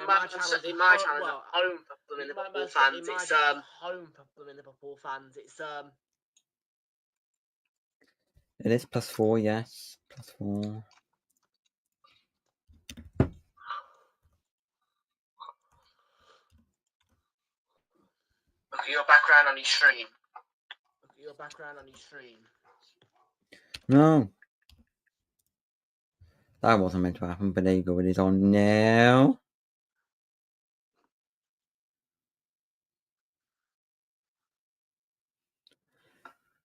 My channel is home for Blooming Liverpool fans. It's home for Blooming Liverpool fans. It is +4, yes, +4. Look at your background on your stream. No. That wasn't meant to happen, but there you go, it is on now.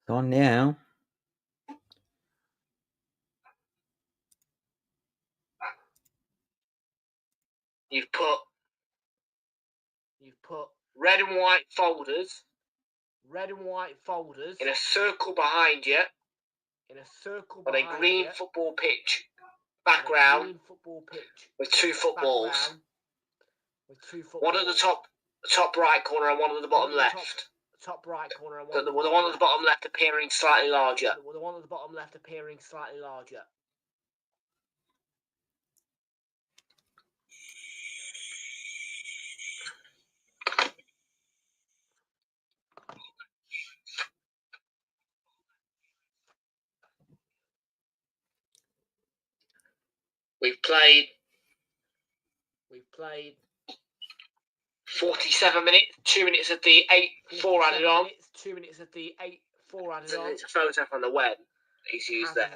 It's on now. You've put red and white folders in a circle behind you on a green football pitch background with two footballs. One at the top right corner and one at the bottom left. The one at the bottom left appearing slightly larger. We've played 47 minutes, 2 minutes of the 8-4 added on. 2 minutes of the 8-4 added on. It's a photo from the web that he's used there.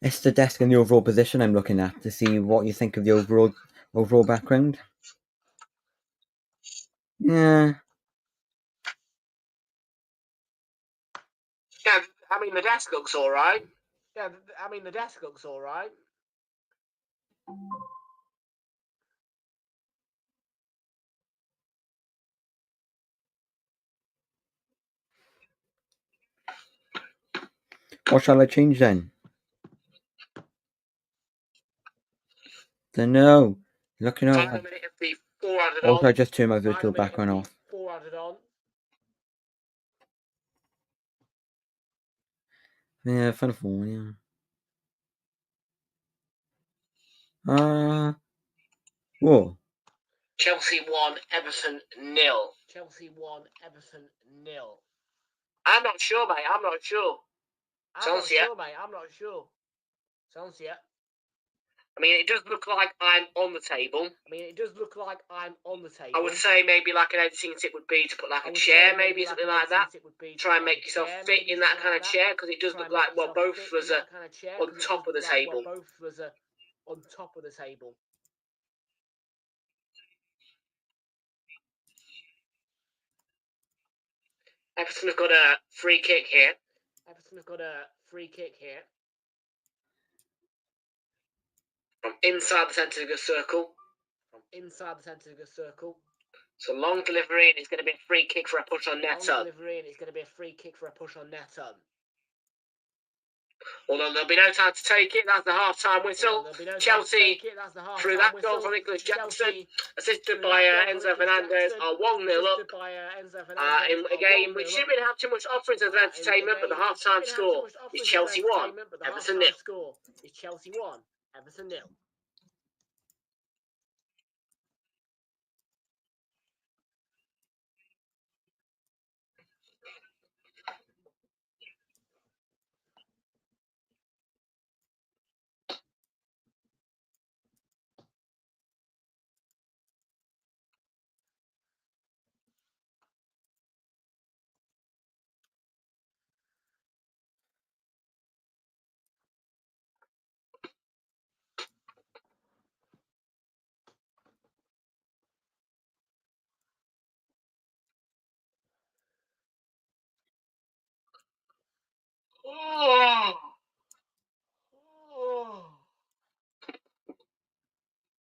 It's the desk and the overall position I'm looking at to see what you think of the overall background. Yeah. Yeah, I mean, the desk looks alright. What shall I change then? Don't know. Looking over. Also, I just turn my virtual background off. Yeah, Final Four, yeah. Whoa. Chelsea 1, Everton 0. I'm not sure, mate. Sounds yet. I mean, it does look like I'm on the table. I would say maybe like an editing tip would be to put like a chair, maybe something like that. Try and make yourself fit in that kind of chair, because it does look like, well, both of us are on top of the table. Everton have got a free kick here. From inside the centre of the circle. So long delivery, and it's going to be a free kick for a push on net up. Although there'll be no time to take it, that's the half-time whistle. Chelsea, through that goal from Nicholas Jackson, assisted by Enzo Fernandez, are 1-0 up. In a game which didn't really have too much offerings of entertainment, but the half-time score is Chelsea 1, Everton 0.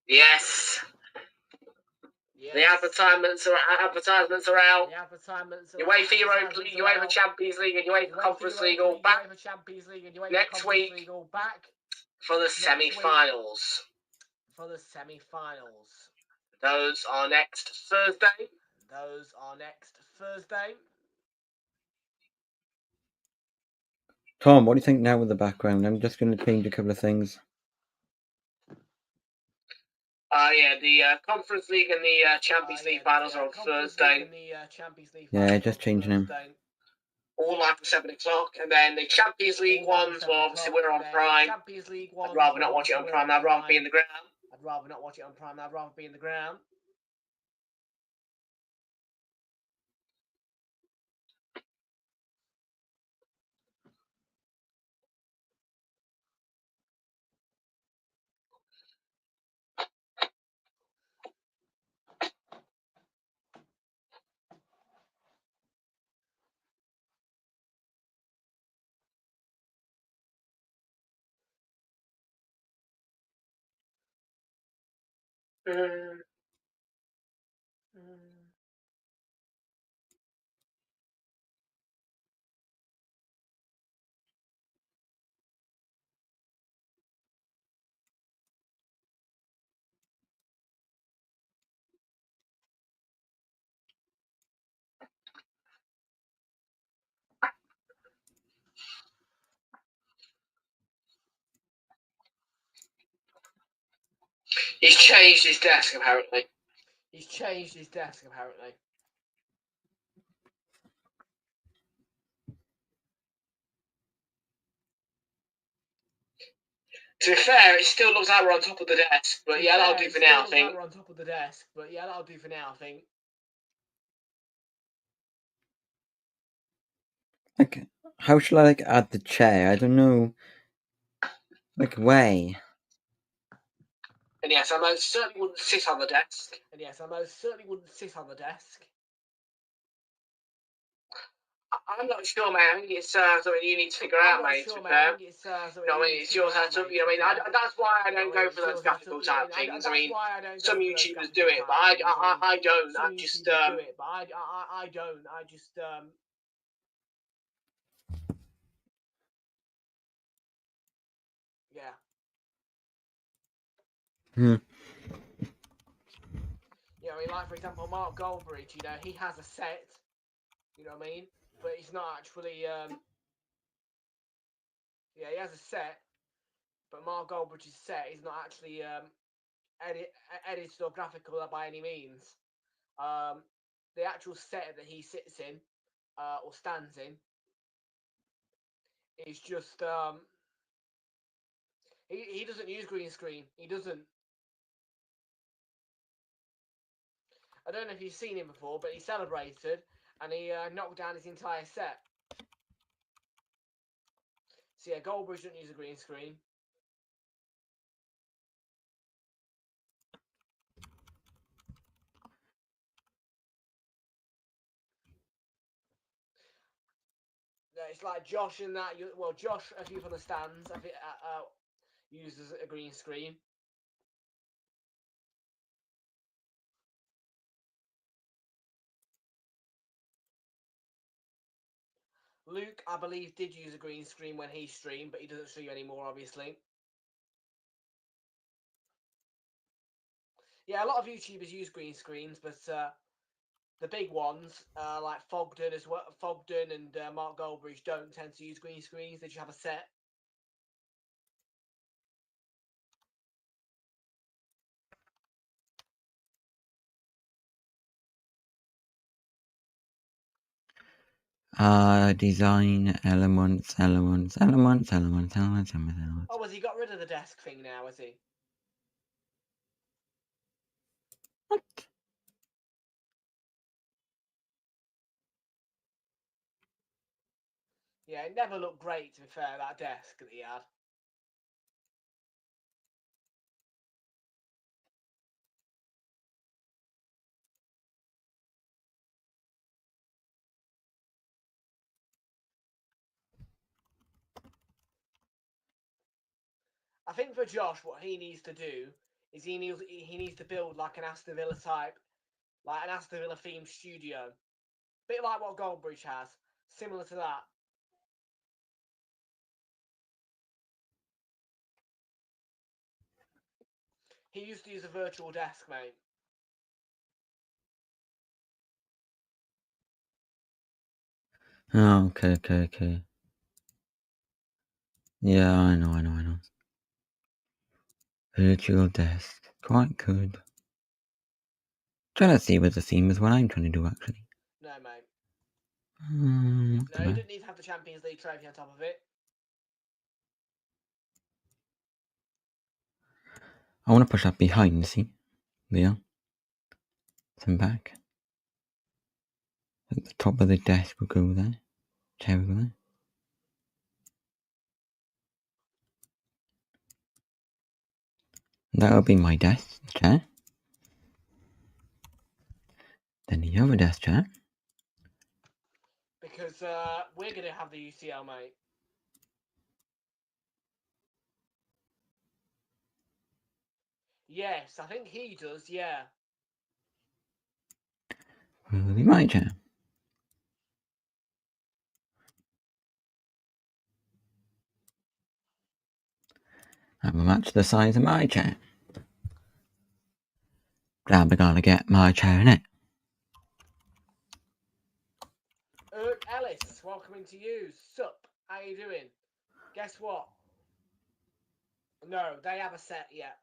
Yes. The advertisements are out. UEFA UEFA Champions League and UEFA Conference League all back next week for the semi-finals. Those are next Thursday. Tom, what do you think now with the background? I'm just going to change a couple of things. Yeah, the Conference League and the Champions League finals are on Thursday. Yeah, just changing them. All live from 7 o'clock, and then the Champions League ones, well, obviously we're on Prime. I'd rather not watch it on Prime, I'd rather be in the ground. He's changed his desk, apparently. To be fair, it still looks like we're on top of the desk, but yeah, that'll do for now, I think. Like, how shall I add the chair? I don't know. Way. And yes, I most certainly wouldn't sit on the desk. I'm not sure, man. I think it's something you need to figure out, mate. To be fair, it's your setup. That's why I don't go for those graphical type things. I mean, some YouTubers do it, but I don't. I just like for example, Mark Goldbridge. He has a set. You know what I mean? But it's not actually. He has a set, but Mark Goldbridge's set is not actually edited or graphical by any means. The actual set that he sits in or stands in is just He doesn't use green screen. He doesn't. I don't know if you've seen him before, but he celebrated and he knocked down his entire set. So yeah, Goldbridge doesn't use a green screen. It's like Josh in that. Well, Josh, if you from the stands, I think uses a green screen. Luke, I believe, did use a green screen when he streamed, but he doesn't stream anymore, obviously. Yeah, a lot of YouTubers use green screens, but the big ones, like Fogden as well, Fogden and Mark Goldbridge, don't tend to use green screens. They just have a set. Design elements. Oh, has he got rid of the desk thing now, has he? What? Yeah, it never looked great, to be fair, that desk that he had. I think for Josh, what he needs to do is he needs to build like an Aston Villa type, like an Aston Villa themed studio, bit like what Goldbridge has, similar to that. He used to use a virtual desk, mate. Oh, okay. Yeah, I know. Virtual desk. Quite good. Trying to see what the theme is what I'm trying to do, actually. No, mate. Okay, No, he didn't need to have the Champions League trophy on top of it. I want to push that behind, see? There. Then back. At the top of the desk will go there. Chair will go there. That'll be my desk chair. Then the other desk chair. Because we're going to have the UCL, mate. Yes, I think he does, yeah. Will be my chair. That will match the size of my chair. Glad we're gonna get my chair in it. Ellis, welcome to you. Sup? How you doing? Guess what? No, they have a set yet.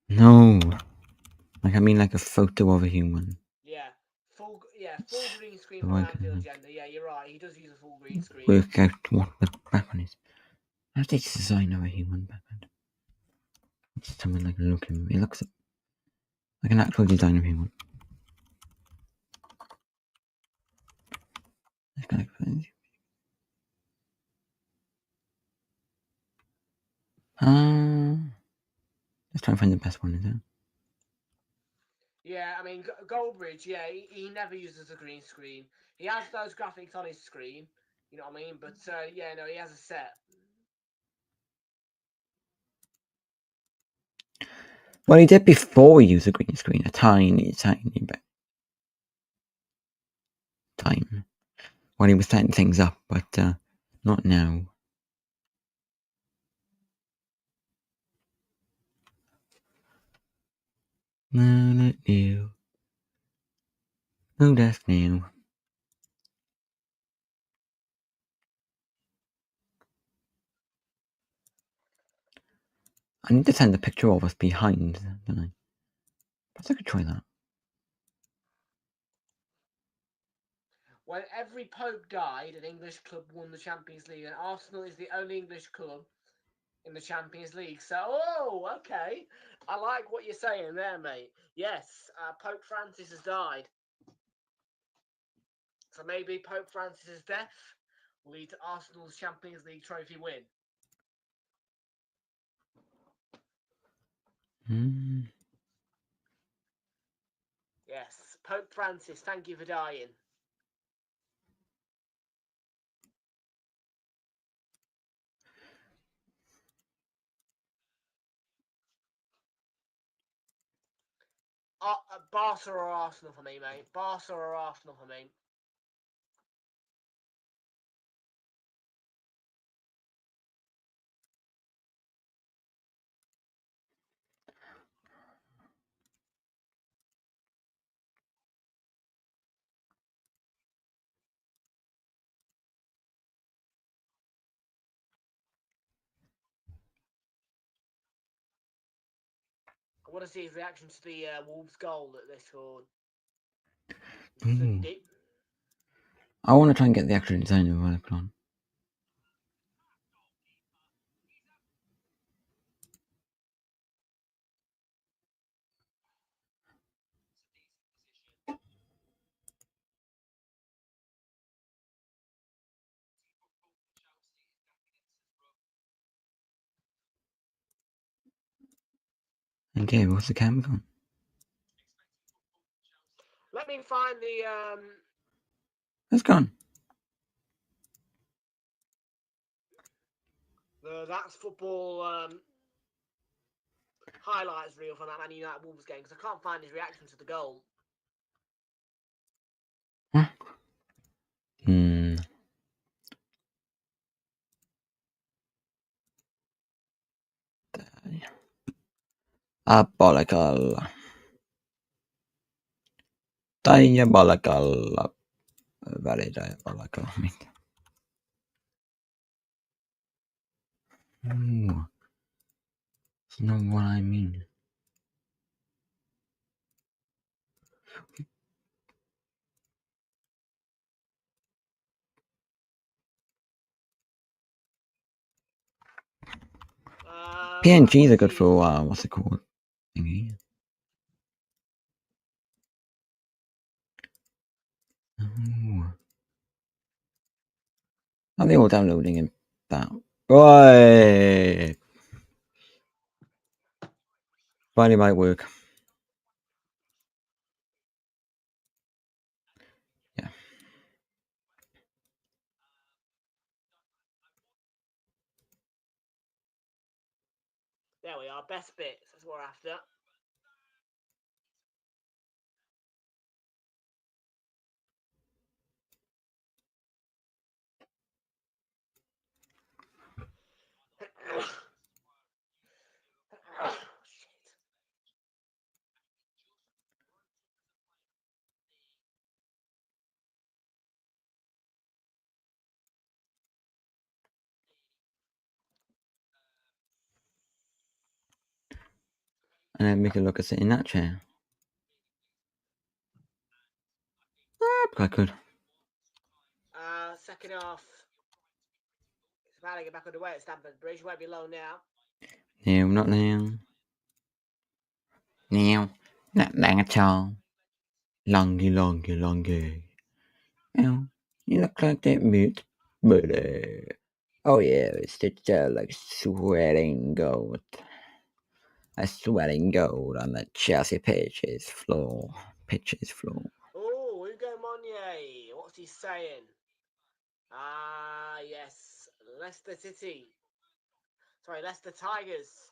No. Like, I mean like a photo of a human. Yeah, full green screen So from I Anfield can Agenda. Yeah, you're right. He does use a full green screen. work out what the background is. That's the design of a human background. It's someone like looking. It looks like an actual design of a human. Let's try and find the best one, is it? Yeah, I mean, Goldbridge, yeah, he never uses a green screen. He has those graphics on his screen, you know what I mean? But yeah, no, he has a set. Well, he did before he used a green screen, a tiny bit. Time. When he was setting things up, but not now. Who does now? I need to send a picture of us behind, don't I? Perhaps I could try that. When every Pope died, an English club won the Champions League, and Arsenal is the only English club in the Champions League. So, okay. I like what you're saying there, mate. Yes, Pope Francis has died. So maybe Pope Francis's death will lead to Arsenal's Champions League trophy win. Yes, Pope Francis, thank you for dying. Barca or Arsenal for me, mate. Barca or Arsenal for me. I want to see his reaction to the Wolves goal that they scored Sunday. I want to try and get the actual design of what I put on. Okay, what's the camera on? Let me find the It's gone. That's Football highlights reel from that Man United Wolves game, because I can't find his reaction to the goal. Huh? Diabolical. Diabolical. Very diabolical. Ooh. You know what I mean. PNGs are good for what's it called? Thingy. Oh. Are they all downloading in that? Boy! Finally might work. Yeah. There we are, best bits. That's what we're after. And then make a look at sitting in that chair. I could. Second half. It's about to get back underway at Stamford Bridge. Won't be long now. No, not now. Now. Not now at all. Longy. Well, you look like that mute. But, oh yeah, it's just like sweating gold. A sweating gold on the Chelsea pitches floor. Oh, Hugo Monnier. What's he saying? Yes. Leicester Tigers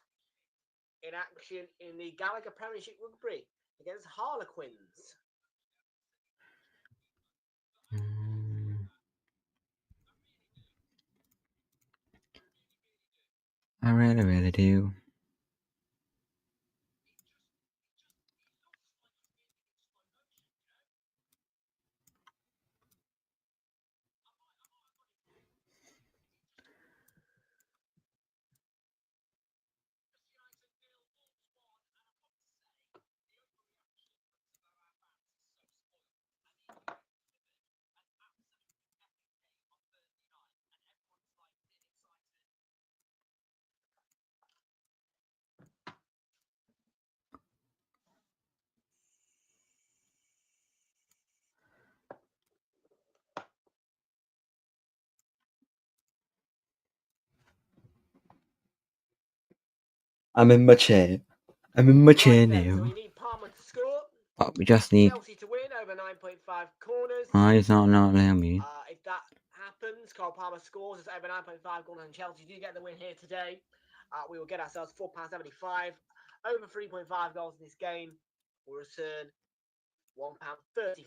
in action in the Gallagher Premiership Rugby against Harlequins. I really do. I'm in my chair. I'm in my chair Right then, so now. we need Palmer to score. Oh, we just need. Chelsea to win over 9.5 corners. Why is that not allowing me? If that happens, Cole Palmer scores. It's over 9.5 corners, and Chelsea do get the win here today. We will get ourselves £4.75. Over 3.5 goals in this game will return £1.35.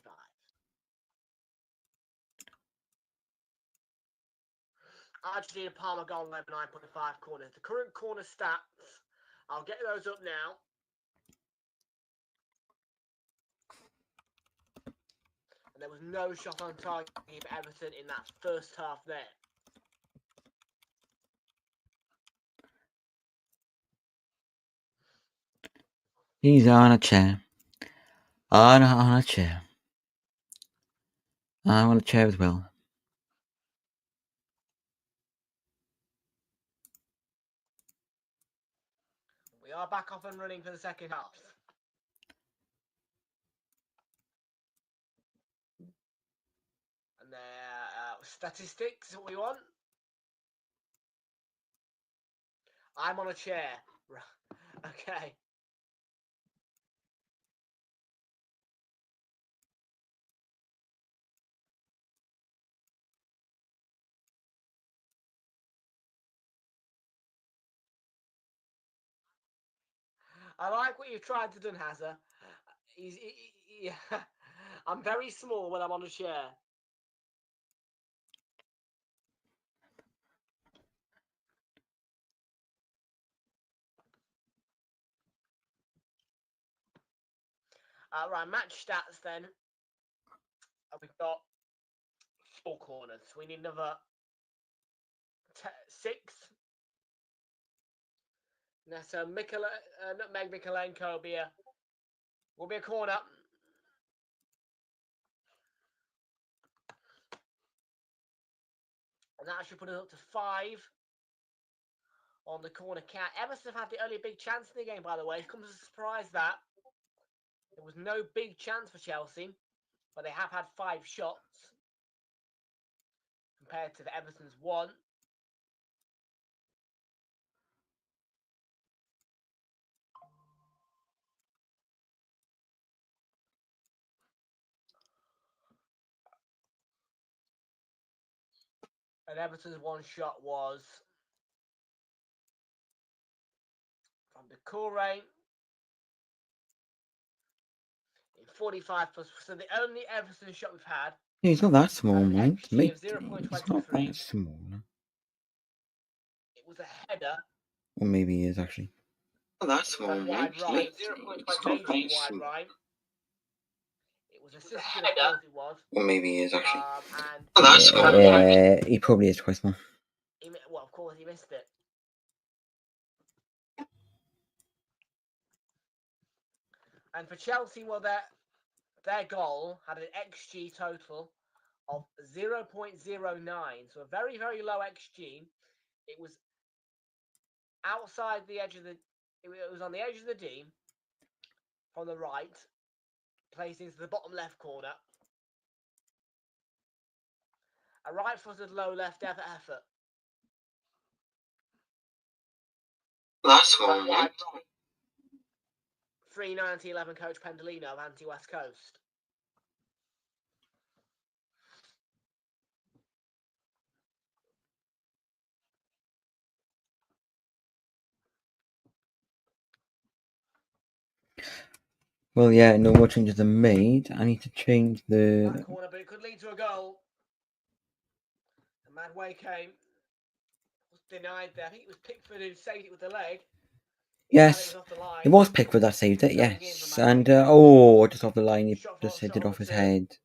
Argentina Palmer goal over 9.5 corners. The current corner stats, I'll get those up now. And there was no shot on target for Everton in that first half there. He's on a chair. On a chair. I want a chair as well. We are back off and running for the second half. And statistics is what we want. I'm on a chair. Okay. I like what you've tried to do, Hazard. I'm very small when I'm on a chair. Right, match stats then. We've got 4 corners. We need another 6. Now, so Nutmeg Mikolenko will be a corner. And that should put us up to 5 on the corner count. Everton have had the only big chance in the game, by the way. It comes as a surprise that there was no big chance for Chelsea, but they have had 5 shots compared to the Everton's 1. And Everton's 1 shot was from the Corey in 45 plus. So the only Everton shot we've had. Yeah, he's not that small, mate. XG of He's not 0.23. that small. It was a header. Or maybe he is actually. Not that small, mate. Wide right. 0.28 wide right. It was assisted, of course it was. Or maybe he is actually. And that's small. Yeah, he probably is quite small. Well, of course he missed it. And for Chelsea, well, their goal had an XG total of 0.09, so a very, very low XG. It was outside the edge of the. It was on the edge of the D from the right, placed into the bottom left corner. A right-footed low left effort. That's small, mate. 3/90/11 coach Pendolino of anti-West Coast. Well, yeah, no more changes are made. I need to change the. That corner, but it could lead to a goal. The Madway came. Was denied there. I think it was Pickford who saved it with the leg. Yes, it was Pickford that saved it, yes. And, just off the line, he just hit it off his head.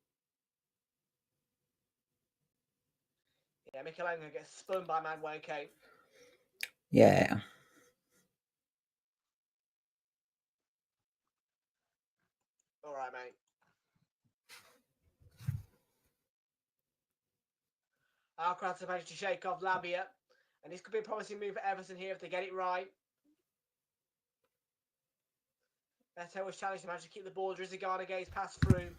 Yeah, Mikolenko gets spun by Madway came. Yeah. All right, mate. Alcaraz managed to shake off Labia, and this could be a promising move for Everton here if they get it right. Beto was challenged to manage to keep the ball. Rizagana gaze passed through.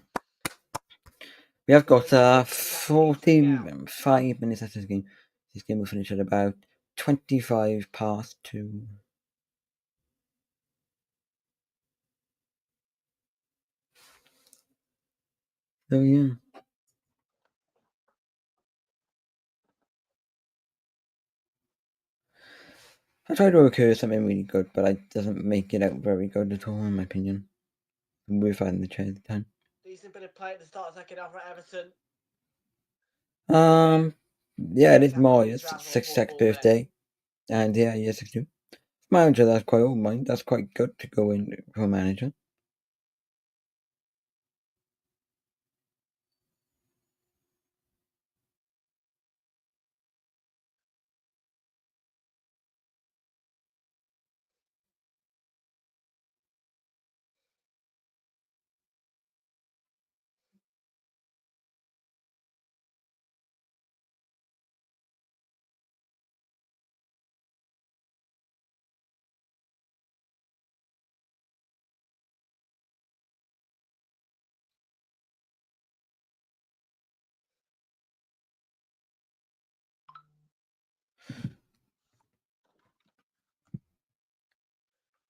We have got 45 minutes after this game. This game will finish at about 25 past 2. So yeah. I try to recur something really good, but it doesn't make it out very good at all, in my opinion. We're fighting the chair at the time. Decent bit of play at the start of the second half for Everton. Yeah, it is Mario's Travel 66th football there. birthday, and yeah, 62. Manager, that's quite old, mind. That's quite good to go in for a manager.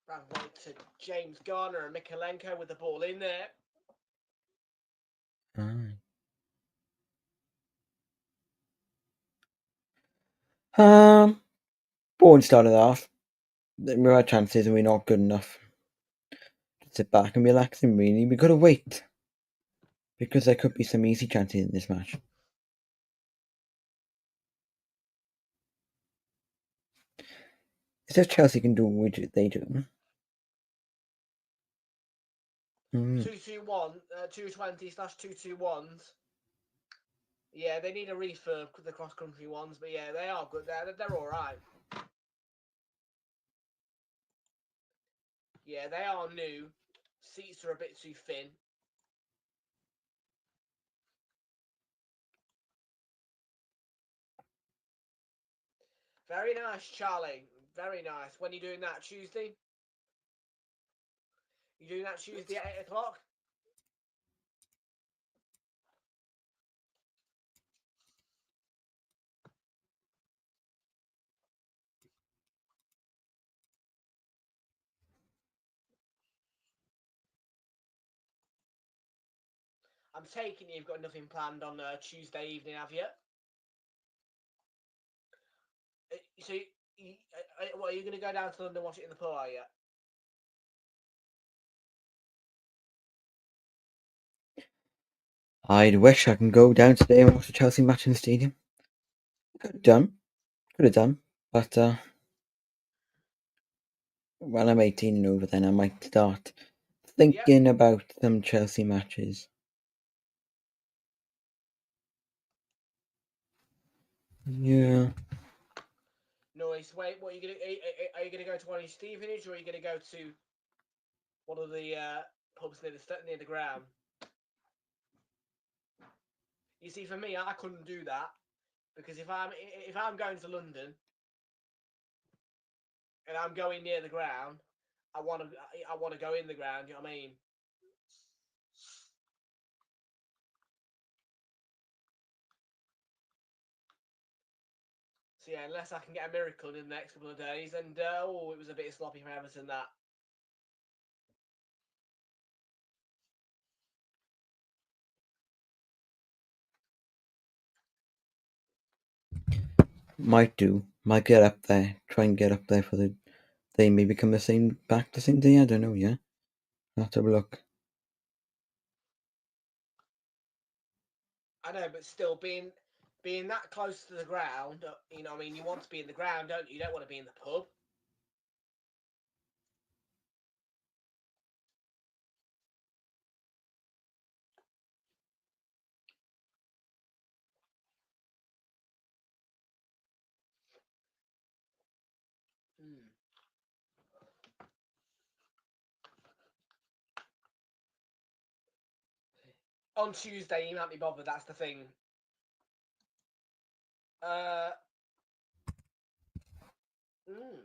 Ran right to James Garner and Mikalenko with the ball in there. Aye. Board started off. We had chances and we're not good enough to sit back and relax. And really, we got to wait because there could be some easy chances in this match. It's just Chelsea can do what they do. 221, 220/221s. Yeah, they need a refurb, the cross-country ones, but yeah, they are good. They're all right. Yeah, they are new. Seats are a bit too thin. Very nice, Charlie. Very nice. When are you doing that? Tuesday? You doing that Tuesday at 8 o'clock? I'm taking you've got nothing planned on Tuesday evening, have you? So, what, are you going to go down to London and watch it in the pub, are you? I'd wish I can go down today and watch the Chelsea match in the stadium. Could have done, but when I'm 18 and over, then I might start thinking about some Chelsea matches. Yeah. Nice. Wait, what are you gonna? Are you gonna go to one in Stevenage, or are you gonna go to one of the pubs near the ground? You see, for me, I couldn't do that because if I'm going to London and I'm going near the ground, I want to go in the ground. You know what I mean? So yeah, unless I can get a miracle in the next couple of days, and it was a bit sloppy for Everton that. Might do. Might get up there. Try and get up there for the. They may become the same day. I don't know. Yeah. I'll have to have a look. I know, but still being that close to the ground, you know, what I mean, you want to be in the ground, don't you? You don't want to be in the pub. Hmm. On Tuesday, you might be bothered. That's the thing. Uh. Mm.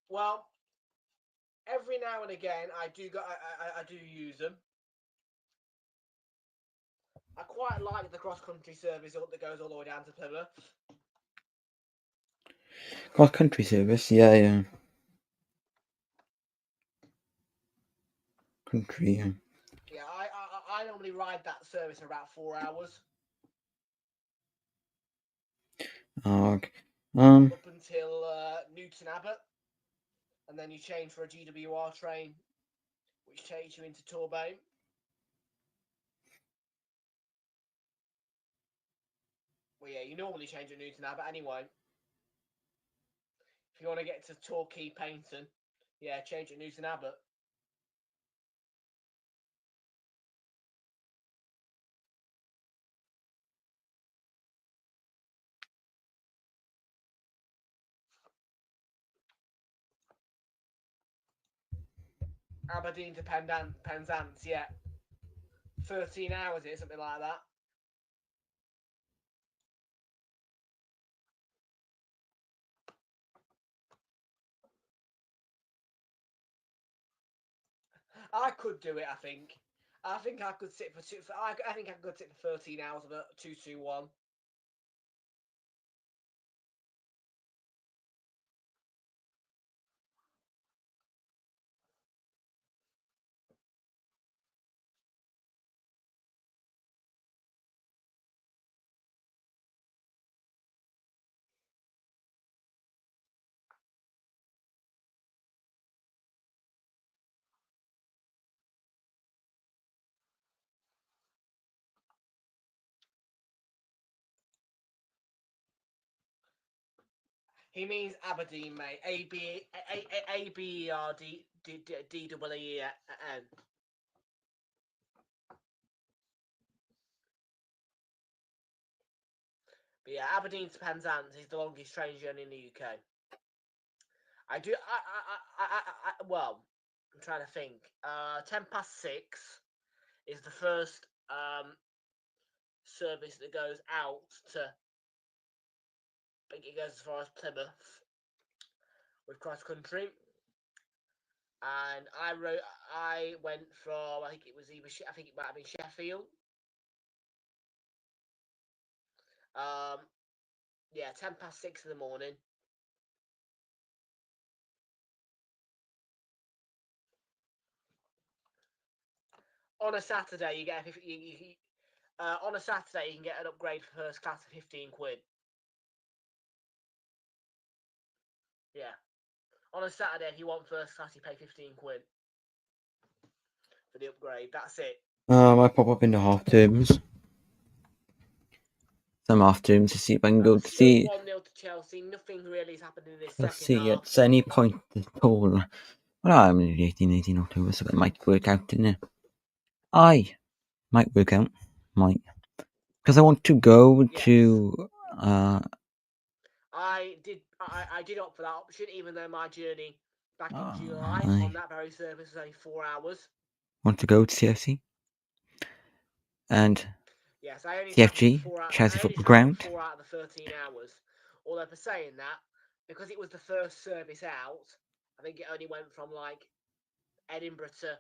Well, every now and again, I do use them. I quite like the cross-country service that goes all the way down to Plymouth. Cross country service. Yeah, yeah. country. Yeah. Yeah, I normally ride that service for about 4 hours. Okay. Up until Newton Abbot, and then you change for a GWR train, which takes you into Torbay. Well, yeah, you normally change at Newton Abbot anyway. If you want to get to Torquay, Paynton, yeah, change at Newton Abbot. Aberdeen to Penzance, yeah. 13 hours, is something like that. I could do it, I think. I think I could sit for two. I think I could sit for 13 hours of a 221. He means Aberdeen, mate. ABERDEEN. But yeah, Aberdeen to Penzance is the longest train journey in the UK. Well, I'm trying to think. 6:10 is the first service that goes out to. I think it goes as far as Plymouth with cross country. And I went from, I think it might have been Sheffield. Yeah, 6:10 in the morning. On a Saturday, you get on a Saturday you can get an upgrade for first class for 15 quid. Yeah, on a Saturday if you want first class, you pay 15 quid for the upgrade. That's it. I pop up in the half terms. Some half terms to see if I can go to see. 1-0 to Chelsea. Nothing really has happened in this Let's second see half. at any point at all. Well, I'm in 18 October, so it might work out, didn't it? I might work out, might, because I want to go Yes. to. I did opt for that option, even though my journey back in July on that very service was only 4 hours. Want to go to CFC and yes, I only CFG, Chelsea Football Ground. 4 out of the 13 hours. Although for saying that, because it was the first service out, I think it only went from like Edinburgh to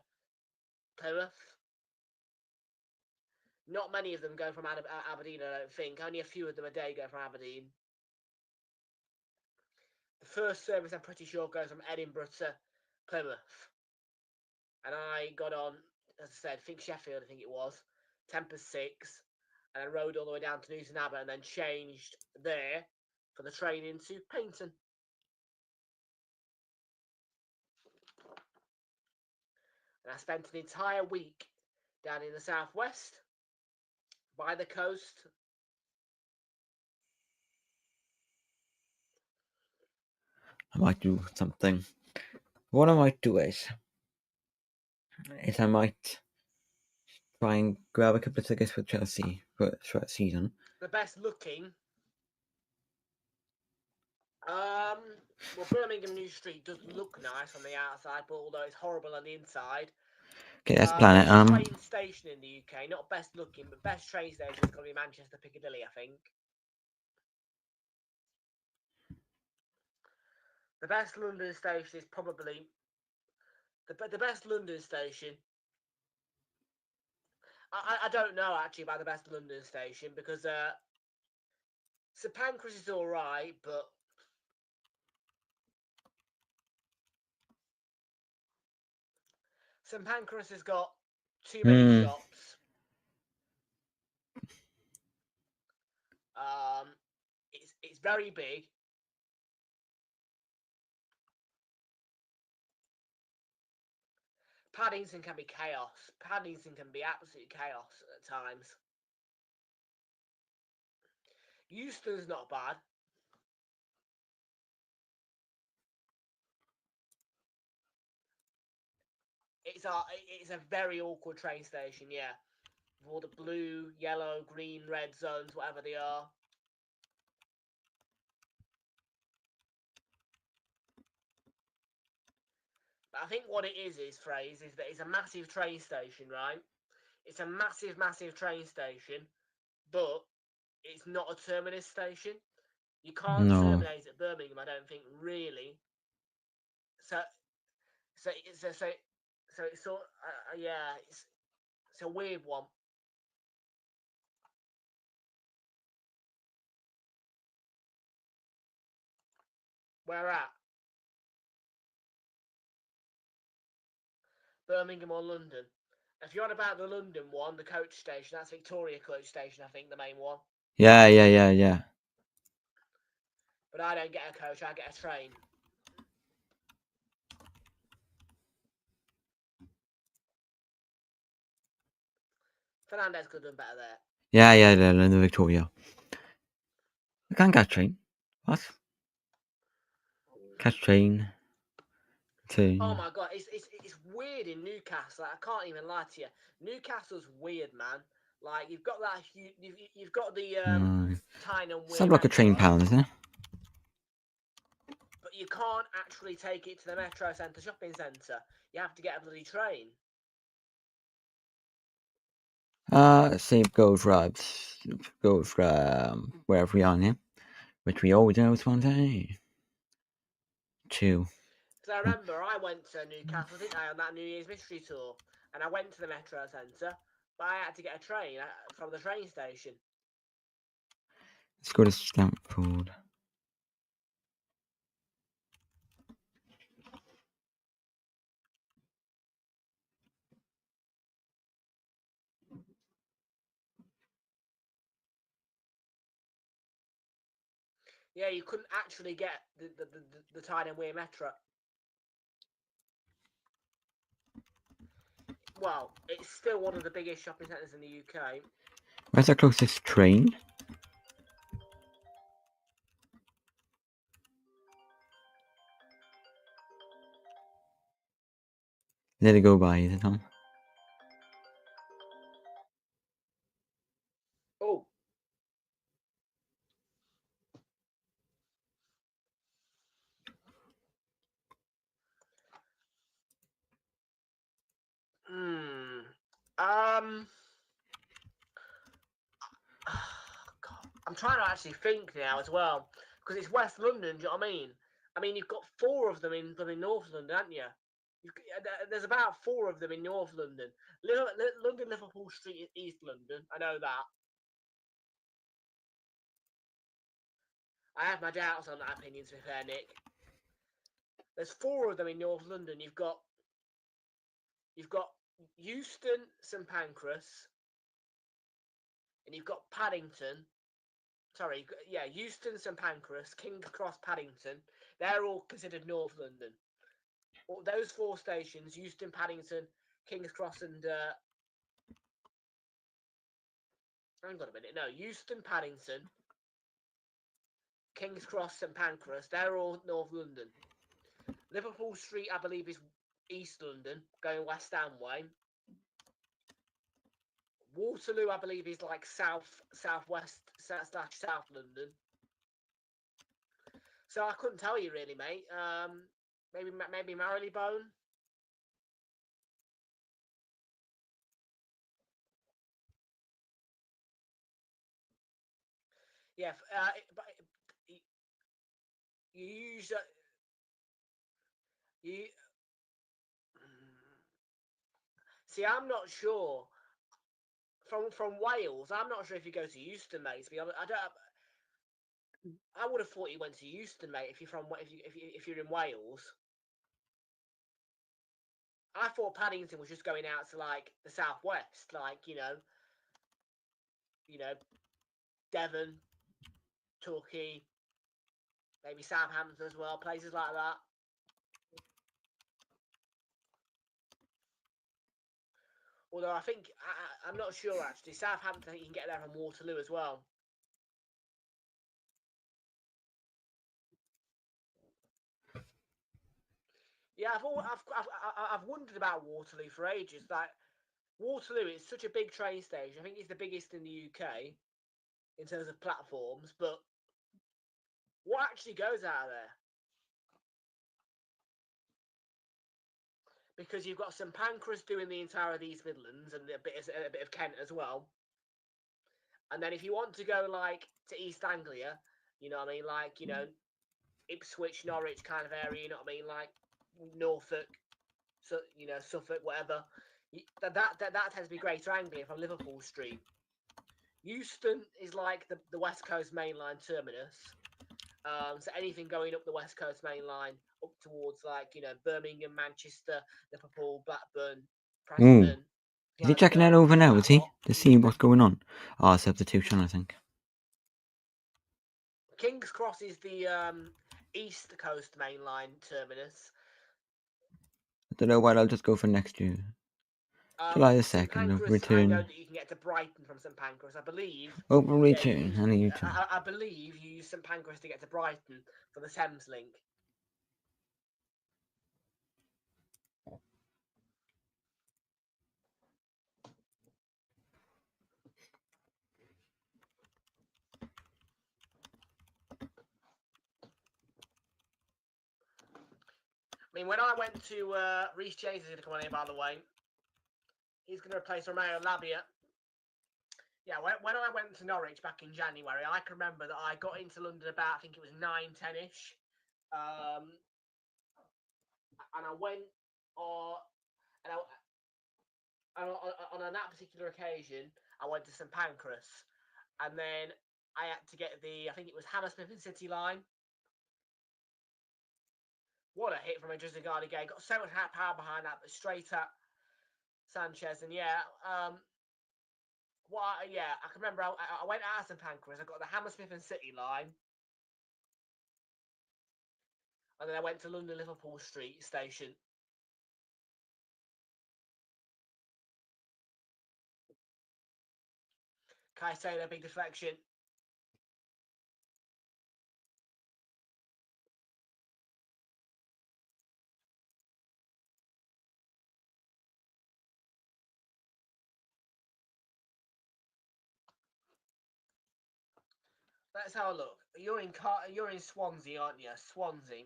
Plymouth. Not many of them go from Aberdeen, I don't think. Only a few of them a day go from Aberdeen. The first service, I'm pretty sure, goes from Edinburgh to Plymouth. And I got on, as I said, think Sheffield, I think it was, 6:10, and I rode all the way down to Newton Abbot and then changed there for the train into Paynton. And I spent an entire week down in the southwest, by the coast. I might do something. What I might do is I might try and grab a couple of tickets for Chelsea for the season. The best looking. Well, Birmingham New Street does look nice on the outside, but although it's horrible on the inside. Okay, let's plan it. Best train station in the UK, not best looking, but best train station is going to be Manchester Piccadilly, I think. The best London station is probably the best London station. I don't know actually about the best London station because St Pancras is all right, but St Pancras has got too many shops. It's very big. Paddington can be chaos. Paddington can be absolute chaos at times. Euston's not bad. It's a very awkward train station, yeah. With all the blue, yellow, green, red zones, whatever they are. But I think what it is Phrase, is that it's a massive train station, right? It's a massive, massive train station, but it's not a terminus station. You can't terminate at Birmingham, I don't think, really. So it's sort yeah, it's a weird one. Where at? Birmingham or London? If you're on about the London one, the coach station, that's Victoria coach station, I think, the main one. Yeah. But I don't get a coach, I get a train. Fernandez could have done better there. Yeah, London Victoria. I can't catch train. What? Catch train. Oh my god, it's weird in Newcastle. I can't even lie to you. Newcastle's weird, man. Like you've got that, you've got the Tyne and Weir Sounds like a train Metro, pound, isn't it? but you can't actually take it to the Metro Centre shopping centre. You have to get a bloody train. Save goes from wherever we are now, which we always know it's one day. Two. Because I remember I went to Newcastle, didn't I, on that New Year's mystery tour, and I went to the Metro Centre, but I had to get a train from the train station. Let's go to Stamford. Yeah, you couldn't actually get the Tyne and Weir Metro. Well, it's still one of the biggest shopping centres in the UK. Where's the closest train? Let it go by, is it, Tom? Oh. God, I'm trying to actually think now as well, because it's West London. Do you know what I mean? I mean, you've got 4 of them in North London, haven't you? There's about 4 of them in North London. London, Liverpool Street, East London. I know that. I have my doubts on that opinion, to be fair, Nick. There's 4 of them in North London. You've got Euston, St Pancras, and you've got Paddington. Sorry, yeah, Euston, St Pancras, King's Cross, Paddington. They're all considered North London. Those 4 stations, Euston, Paddington, King's Cross, and hang on a minute. No, Euston, Paddington, King's Cross, St Pancras. They're all North London. Liverpool Street, I believe, is East London, going West Ham way. Waterloo, I believe, is like southwest / South London. So I couldn't tell you really, mate. Maybe Marylebone. Yeah, but you use you. See, I'm not sure. From Wales, I'm not sure if you go to Euston, mate. To be honest, I don't. I would have thought you went to Euston, mate. If you're in Wales. I thought Paddington was just going out to like the southwest, like Devon, Torquay, maybe Southampton as well, places like that. Although I think I'm not sure actually. Southampton, you can get there from Waterloo as well. Yeah, I've wondered about Waterloo for ages. Like Waterloo is such a big train station. I think it's the biggest in the UK in terms of platforms. But what actually goes out of there? Because you've got St Pancras doing the entire of the East Midlands and a bit of Kent as well. And then if you want to go like to East Anglia, you know what I mean, like Ipswich, Norwich kind of area, you know what I mean, like Norfolk, so Suffolk, whatever. That tends to be Greater Anglia from Liverpool Street. Euston is like the West Coast Main Line terminus. So anything going up the West Coast Main Line up towards like Birmingham, Manchester, Liverpool, Blackburn, Preston. Is he checking that over now, is he? To see what's going on? Oh, substitution, I think. King's Cross is the East Coast Main Line terminus. I don't know why, I'll just go for next year. July the 2nd, of return. I know that you can get to Brighton from St Pancras, I believe. Open return, and a U-turn. I believe you use St Pancras to get to Brighton for the Thames link. I mean, when I went to Reece James is going to come on here, by the way. He's going to replace Romeo Labia. Yeah, when I went to Norwich back in January, I can remember that I got into London about, I think it was 9-10ish. And I went on that particular occasion, I went to St Pancras. And then I had to get I think it was Hammersmith and City line. What a hit from a Juzagani game. Got so much power behind that, but straight at Sanchez. And I can remember I went out of St Pancras. I got the Hammersmith and City line. And then I went to London Liverpool Street station. Caicedo, big deflection. Let's have a look. You're in Swansea, aren't you? Swansea.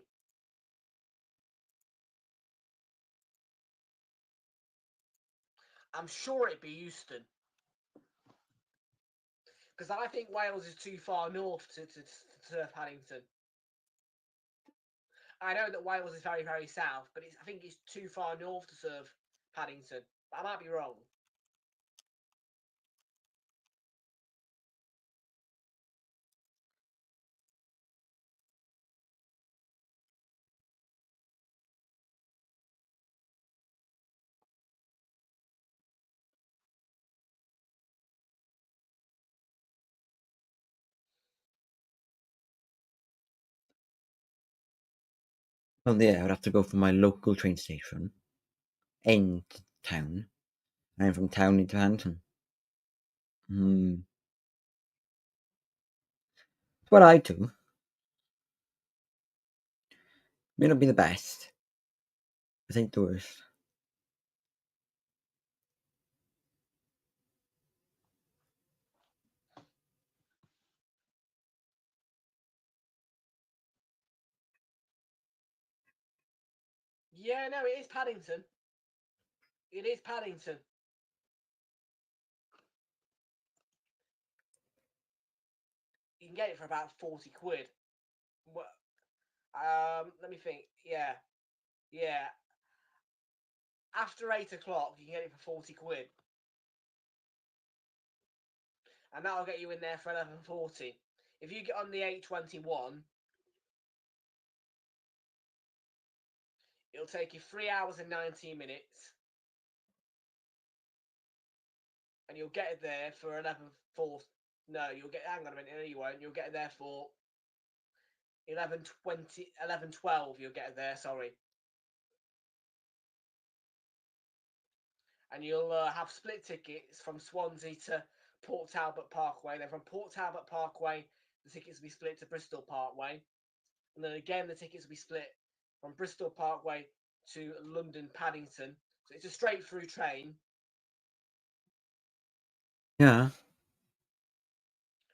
I'm sure it'd be Euston. Because I think Wales is too far north to serve Paddington. I know that Wales is very, very south, but I think it's too far north to serve Paddington. But I might be wrong. Well, yeah, I'd have to go for my local train station in town, and from town into Hampton. That's what I do. May not be the best, but ain't the worst. Yeah, no, it is Paddington. It is Paddington. You can get it for about 40 quid. Let me think. Yeah. After 8 o'clock, you can get it for 40 quid. And that'll get you in there for 11:40. If you get on the 8:21, It'll take you 3 hours and 19 minutes. And you'll get it there for 11:4. No, you'll get. Hang on a minute. No, you won't. You'll get it there for 11:20, 11:12. You'll get it there. Sorry. And you'll have split tickets from Swansea to Port Talbot Parkway. Then from Port Talbot Parkway, the tickets will be split to Bristol Parkway. And then again, the tickets will be split from Bristol Parkway to London Paddington. So it's a straight through train. Yeah.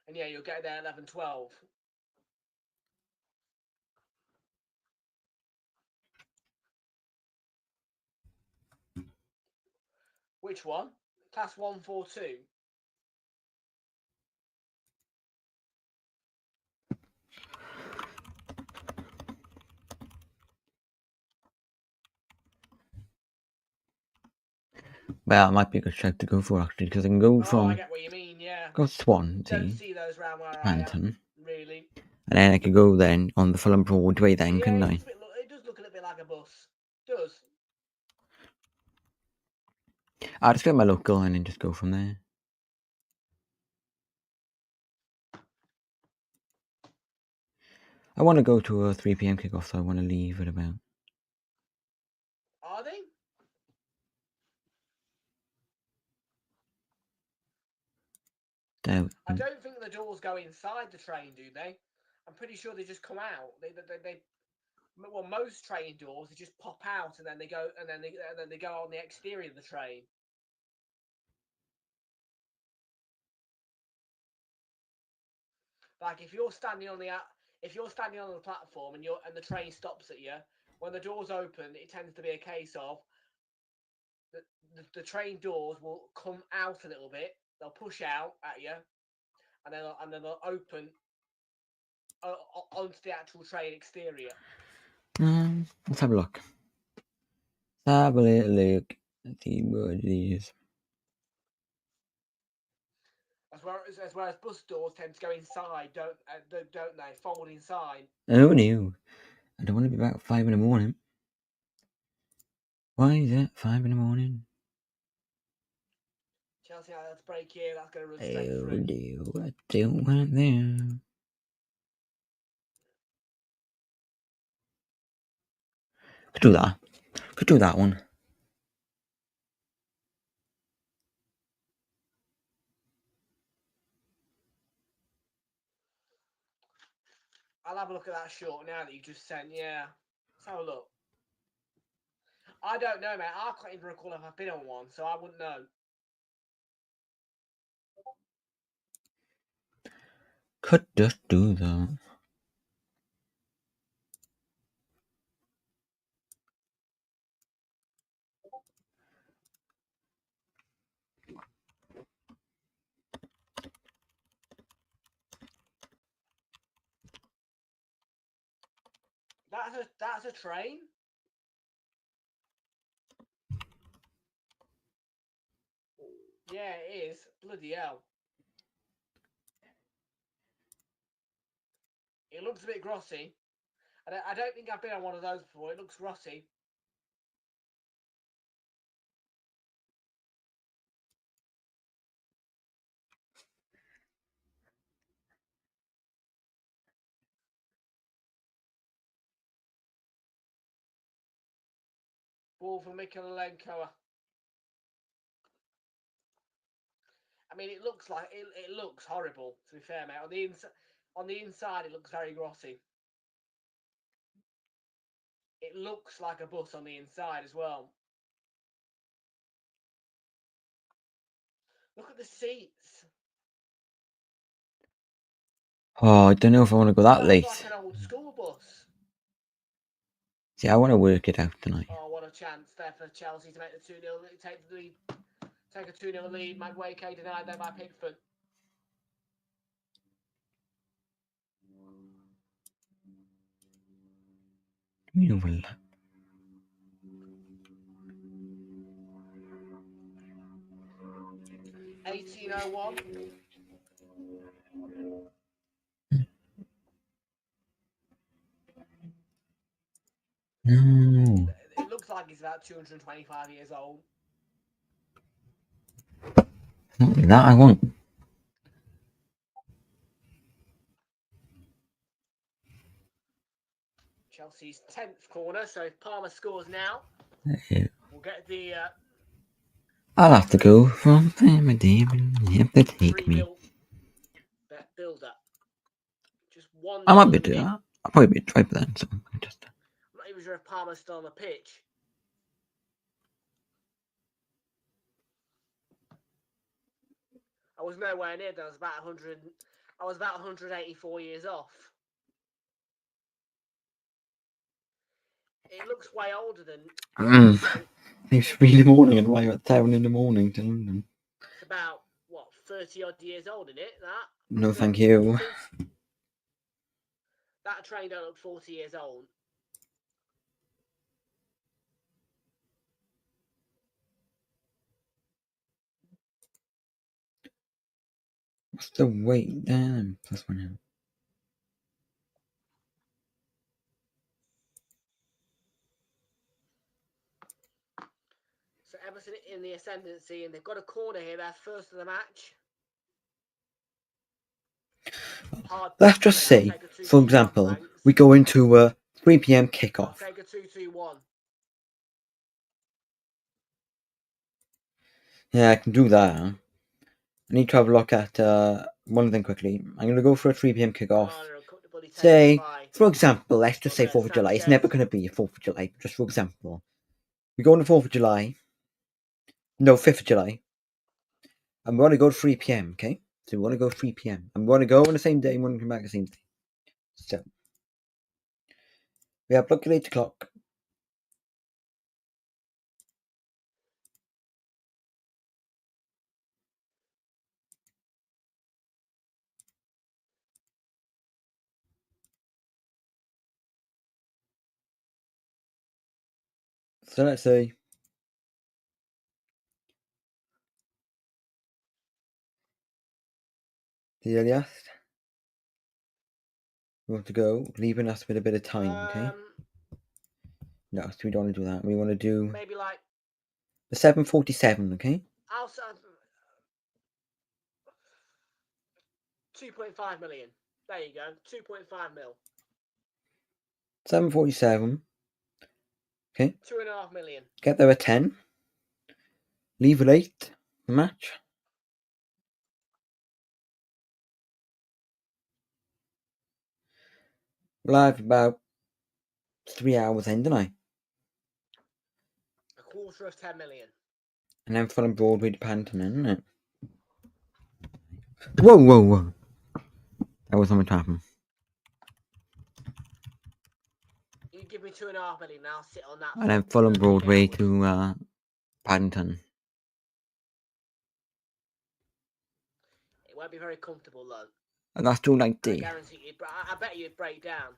And yeah, you'll get there 11:12. Which one? Class 142. Well, it might be a good shout to go for actually, because I can go from. I get what you mean. Yeah. Go Swansea. Don't see those round where Paddington. I am. Really. And then I could go then on the Fulham Broadway then, Yeah, couldn't I? it does look a little bit like a bus. It does. I'll just get my local and then just go from there. I want to go to a 3 p.m. kickoff, so I want to leave at about. Are they? I don't think the doors go inside the train, do they? I'm pretty sure they just come out. Well, most train doors they just pop out and then they go on the exterior of the train. Like if you're standing on the platform and the train stops at you, when the doors open, it tends to be a case of the train doors will come out a little bit. They'll push out at you, and then they'll open onto the actual train exterior. Let's have a look. Let's have a little look. Let's see what it is. As well as bus doors tend to go inside, don't they? Fold inside. Oh no, I don't want to be back at 5 in the morning. Why is it 5 in the morning? Chelsea, that's break here. That's going to run straight through. Oh no, I don't want that. Could do that. Could do that one. I'll have a look at that short now that you just sent. Yeah, let's have a look. I don't know, mate. I can't even recall if I've been on one, so I wouldn't know. Could just do that. That's a train. Yeah, it is. Bloody hell. It looks a bit grossy. I don't think I've been on one of those before. It looks grossy. Ball for Mikalenko. I mean, it looks like it looks horrible. To be fair, mate, on the inside, it looks very grossy. It looks like a bus on the inside as well. Look at the seats. Oh, I don't know if I want to go that late. Like an old school bus. See, I want to work it out tonight. Oh, what a chance there for Chelsea to make the 2-0, take the lead, take a 2-0 lead. Madueke denied there by Pickford. You know, 18:01. No. about 225 years old. Not that I want. Chelsea's 10th corner, so if Palmer scores now, Yeah. we'll get the I'll have to go from family and you have to take me. 3-0 build up. Just 1-0 I might be at the doing minute. that. I'll probably be trying for that. So just. I'm not even sure if Palmer's still on the pitch. I was nowhere near that. I was about 100. I was about 184 years off. It looks way older than. It's 3 in the morning and why at 7 in the morning to London. It's about what 30 odd years old, isn't it? That. No, thank you. 42? That train don't look 40 years old. What's the weight there? Plus 1 hour. So Everton in the ascendancy, and they've got a corner here. They're first of the match. Let's just say, for example, we go into a 3 p.m. kickoff. I'll take a 2-2-1. Yeah, I can do that. I need to have a look at one thing quickly. I'm going to go for a 3 p.m. kickoff. Say, for example, let's just say 4th of July. It's never going to be a 4th of July, just for example. We go on the 4th of July. No, 5th of July. And we want to go to 3 p.m., okay? So we want to go 3 p.m. And we want to go on the same day and we want to come back the same day. So, we have calculator clock. So let's say the earliest we want to go, leaving us with a bit of time, okay? No, so we don't want to do that. We want to do maybe like the 7:47, okay? I'll say 2.5 million. There you go, 2.5 mil. 7:47. Okay. 2.5 million. Get there at 10. Leave at 8. The match. We'll have about 3 hours in, don't I? A quarter of 10 million. And then Fulham Broadway to Pantomime, isn't it? Whoa, whoa, whoa. That was something to happen. You give me 2.5 million, and I'll sit on that. And then Fulham Broadway to Paddington. It won't be very comfortable though. And that's 290. I guarantee you. I bet you'd break down.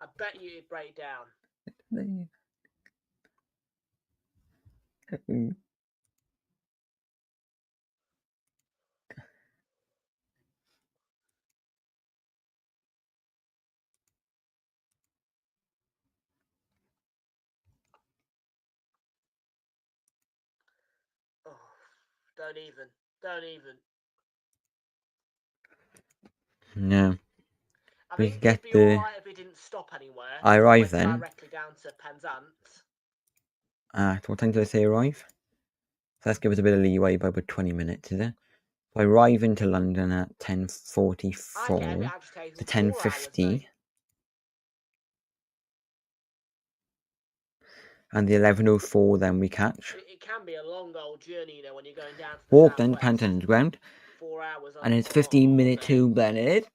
I bet you'd break down. Oh, don't even. No. I We think get it'd be the. alright if it didn't stop anywhere. I arrive then. Directly down to Penzance. What time did I say arrive? So let's give us a bit of leeway by about 20 minutes, is it? So I arrive into London at 10:44 to 10:50. And the 11:04 then we catch. It can be a long old journey, you know, when you're going down to the Walk then to southwest. Panton's ground. 4 hours. And it's 15-minute tube then it is.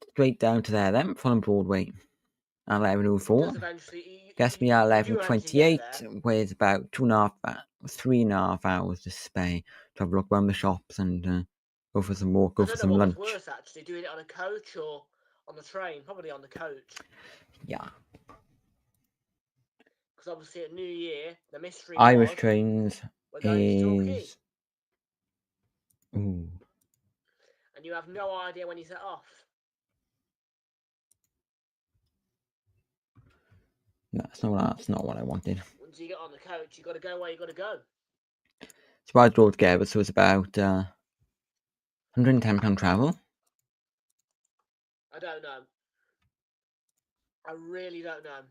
Straight down to there then, Fulham Broadway. At 11:04. Gets me at 11:28, with about 3.5 hours to spare to have a look around the shops and go for some walk, go for some lunch. What's worse, actually, doing it on a coach or on the train? Probably on the coach. Yeah. Because obviously at New Year, the mystery Irish trains we're going to Torquay. Ooh. And you have no idea when you set off. That's not what I wanted. Once you get on the coach, you got to go where you got to go. So I drove together, so it's about £110 travel. I don't know. I really don't know.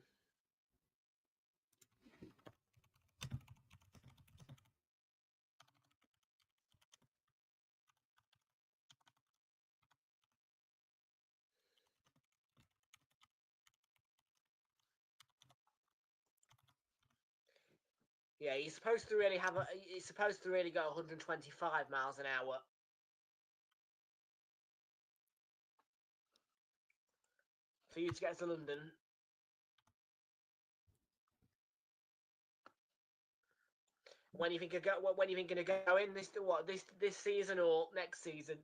Yeah, you're supposed to really have it's supposed to really go 125 miles an hour. For you to get to London. When you think of when you think going to go in this season or next season?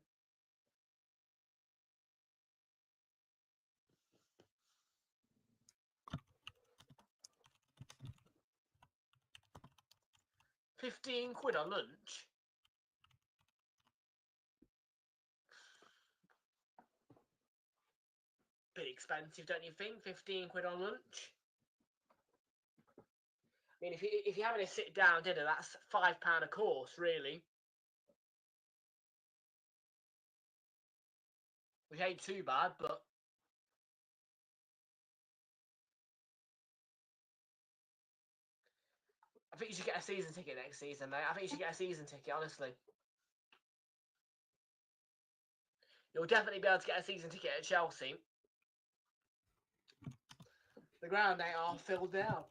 £15 on lunch. Bit expensive, don't you think? £15 on lunch. I mean, if you're having a sit down dinner, that's £5 a course, really. Which ain't too bad, but I think you should get a season ticket next season, mate. I think you should get a season ticket, honestly. You'll definitely be able to get a season ticket at Chelsea. The ground ain't all filled now.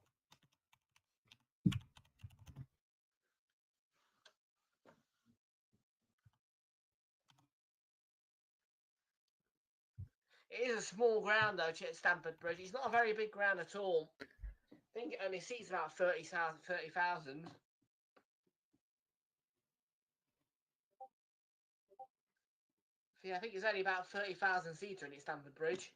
It is a small ground, though, at Stamford Bridge. It's not a very big ground at all. I think it only seats about 30,000. Yeah, I think it's only about 30,000 seater in Stamford Bridge.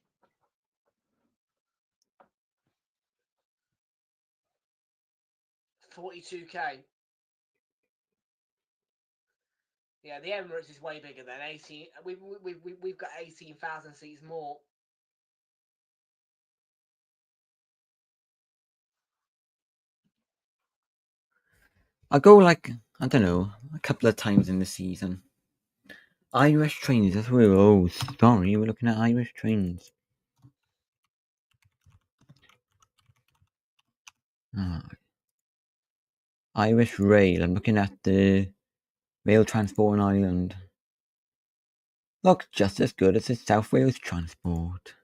£42,000. Yeah, the Emirates is way bigger than 18. We've got 18,000 seats more. I go like, I don't know, a couple of times in the season. Irish trains, that's where sorry, we're looking at Irish trains. Irish Rail, I'm looking at the rail transport in Ireland. Looks just as good as the South Wales transport.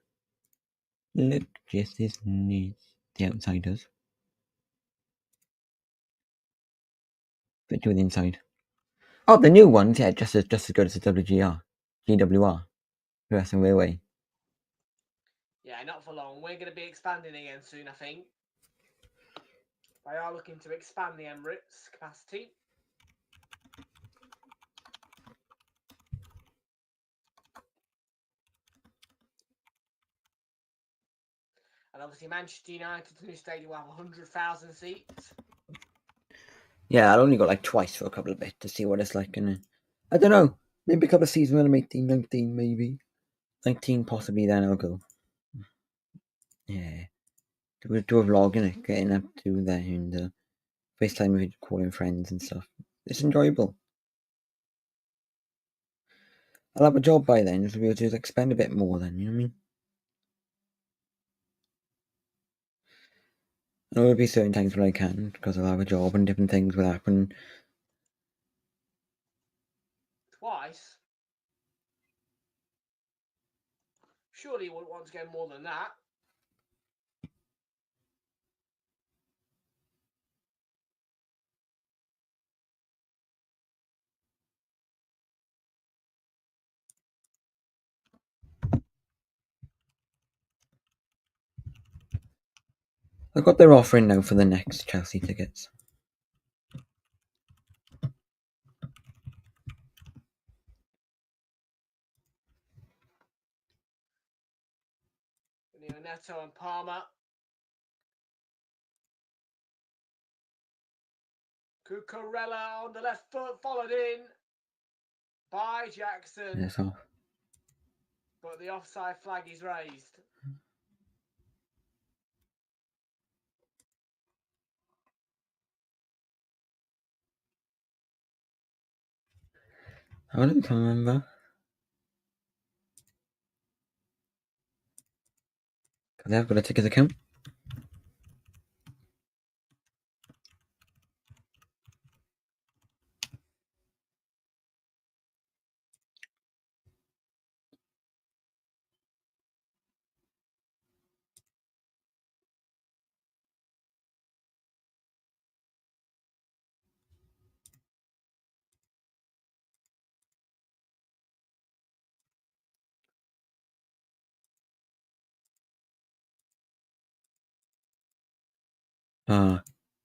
Look just as neat. The outside does. But to the inside. Oh, the new ones, yeah, just as good as the GWR, Western Railway. Yeah, not for long. We're going to be expanding again soon, I think. They are looking to expand the Emirates capacity. And obviously Manchester United's new stadium will have 100,000 seats. Yeah, I'll only go like twice for a couple of bits to see what it's like. And I don't know, maybe a couple of seasons when I'm 18, 19, maybe. 19 possibly, then I'll go. Yeah. Do a vlog in it, getting up to there and FaceTime with calling friends and stuff. It's enjoyable. I'll have a job by then, so we'll just like spend a bit more then, you know what I mean? And there will be certain times when I can, because I'll have a job and different things will happen. Twice? Surely you wouldn't want to go more than that. I've got their offering now for the next Chelsea tickets. Neto and Palmer. Cucurella on the left foot, followed in by Jackson. It's off. But the offside flag is raised. I don't remember. Because I've got a ticket account.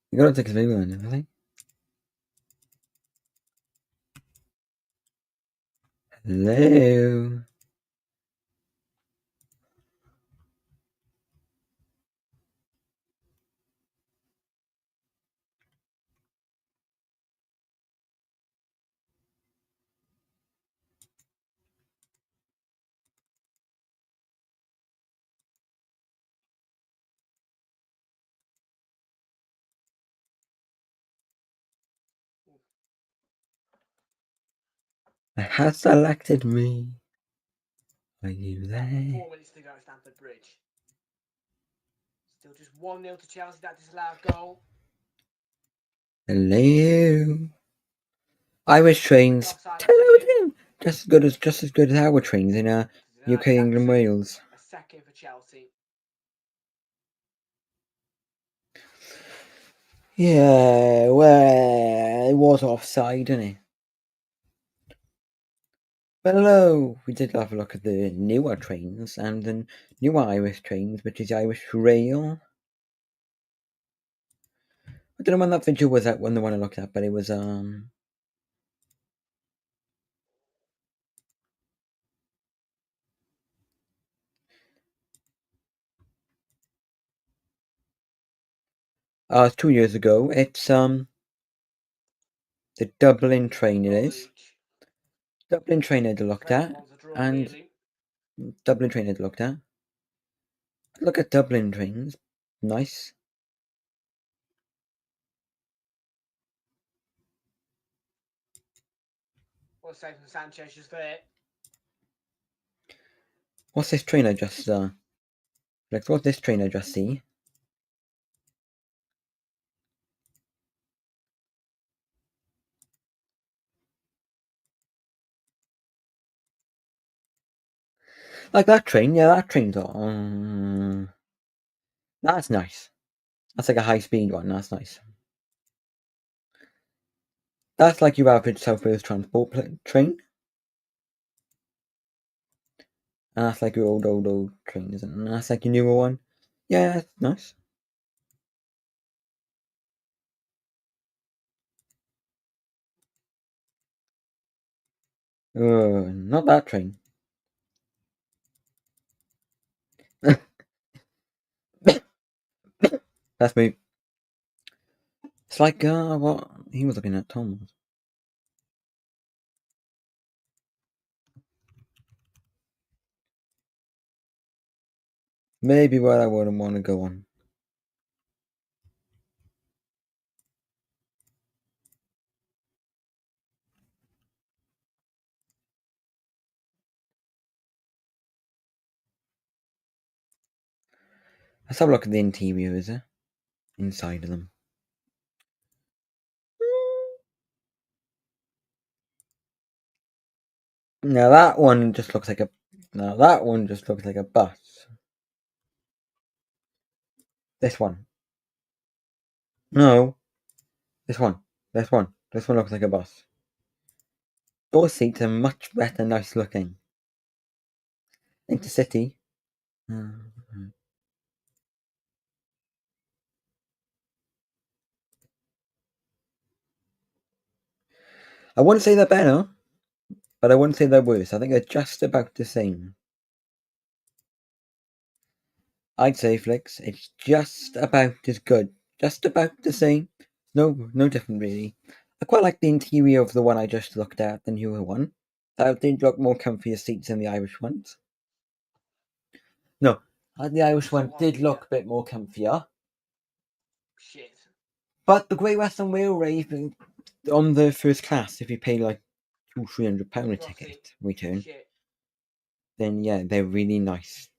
You got a ticket video and everything. Hello. It has selected me. Are you there? 4 minutes to go at Stamford Bridge. Still just 1-0 to Chelsea. That disallowed goal. Hello. Irish trains. Just as good as our trains in UK, England, Wales. A second for Chelsea. Yeah, well, it was offside, didn't it? But hello, we did have a look at the newer trains and the newer Irish trains, which is Irish Rail. I don't know when that video was out, when the one I looked at, but it was it's 2 years ago. It's the Dublin train. It is Dublin train I'd looked at, and Dublin train I'd looked at. Look at Dublin trains, nice. What's safe from Sanchez just there? What's this train I just what's this train I just see? Like that train, yeah, that train's that's nice. That's like a high speed one. That's nice. That's like your average South Wales transport train, and that's like your old train, isn't it? And that's like your newer one. Yeah, it's nice. Not that train. That's me. It's like what he was looking at. Tom was. Maybe where I wouldn't want to go on. Let's have a look at the interior, is it? Inside of them. Now that one just looks like a. Now that one just looks like a bus. This one. No. This one. This one. This one looks like a bus. Those seats are much better, nice looking. Intercity. I wouldn't say they're better, but I wouldn't say they're worse. I think they're just about the same. I'd say, Flix, it's just about as good. Just about the same. No different, really. I quite like the interior of the one I just looked at, the newer one. That did look more comfier seats than the Irish ones. No, the Irish one did look a bit more comfier. Shit. But the Great Western Railway, on the first class, if you pay like £200-300 a Got ticket it. return, Shit. then yeah, they're really nice.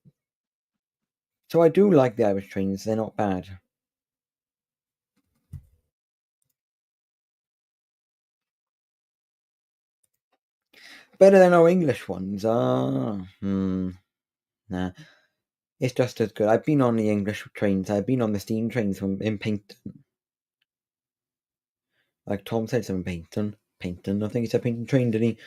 So I do like the Irish trains, they're not bad. Better than our English ones. Nah. It's just as good. I've been on the English trains. I've been on the steam trains in Paynton. Like Tom said, some Paynton. Paynton. I think it's a Paynton train, did he?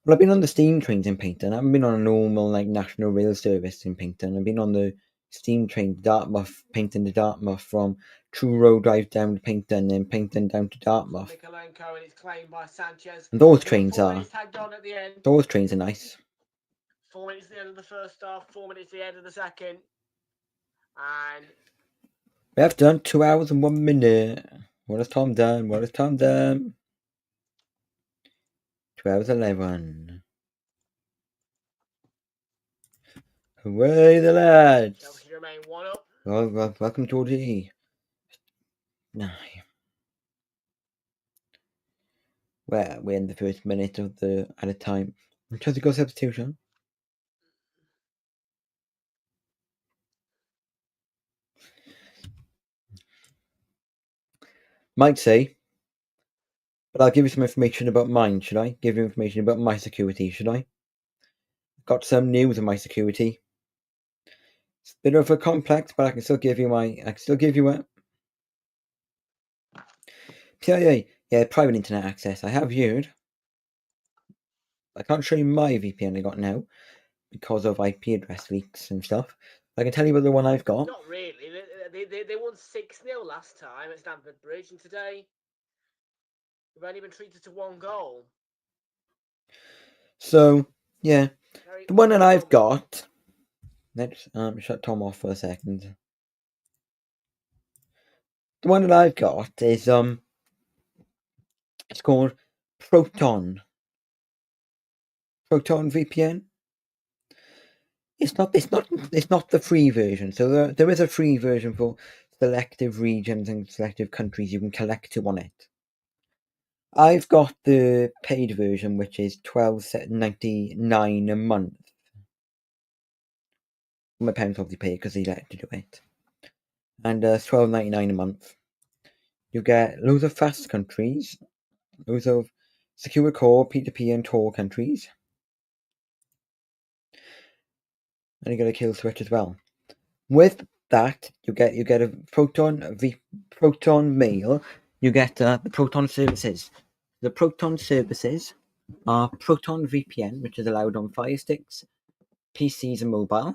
Well, I've been on the steam trains in Paynton. I haven't been on a normal like national rail service in Paynton. I've been on the steam train Dartmouth, Paynton to Dartmouth, from Truro Drive down to Paynton, and Paynton down to Dartmouth. Mikolenko, and it's claimed by Sanchez. And those We got trains 4 are minutes tagged on at the end. nice. 4 minutes at the end of the first half, 4 minutes at the end of the second. And We have done 2 hours and 1 minute. What has Tom done? 2 hours 11. Away the lads! Chelsea remain 1 up. Well, welcome, Georgie. Nah. Well, we're in the first minute of the at a time. Chelsea got substitution. Might say, but I'll give you some information about mine, should I? Give you information about my security, should I? Got some news on my security. It's a bit of a complex, but I can still give you it. Yeah, private internet access. I have viewed. I can't show you my VPN I got now because of IP address leaks and stuff. I can tell you about the one I've got. Not really. They won 6-0 last time at Stamford Bridge, and today we've only been treated to 1 goal. So, yeah. The one that I've got. Let's shut Tom off for a second. The one that I've got is it's called Proton VPN. It's not the free version. So there is a free version for selective regions and selective countries you can collect to on it. I've got the paid version, which is £12.99 a month. My parents obviously pay it because they like to do it, and it's £12.99 a month. You get loads of fast countries, loads of secure core, P2P, and Tor countries, and you get a kill switch as well. With that, you get a Proton Mail. You get the Proton services. The Proton services are Proton VPN, which is allowed on Fire Sticks, PCs, and mobile.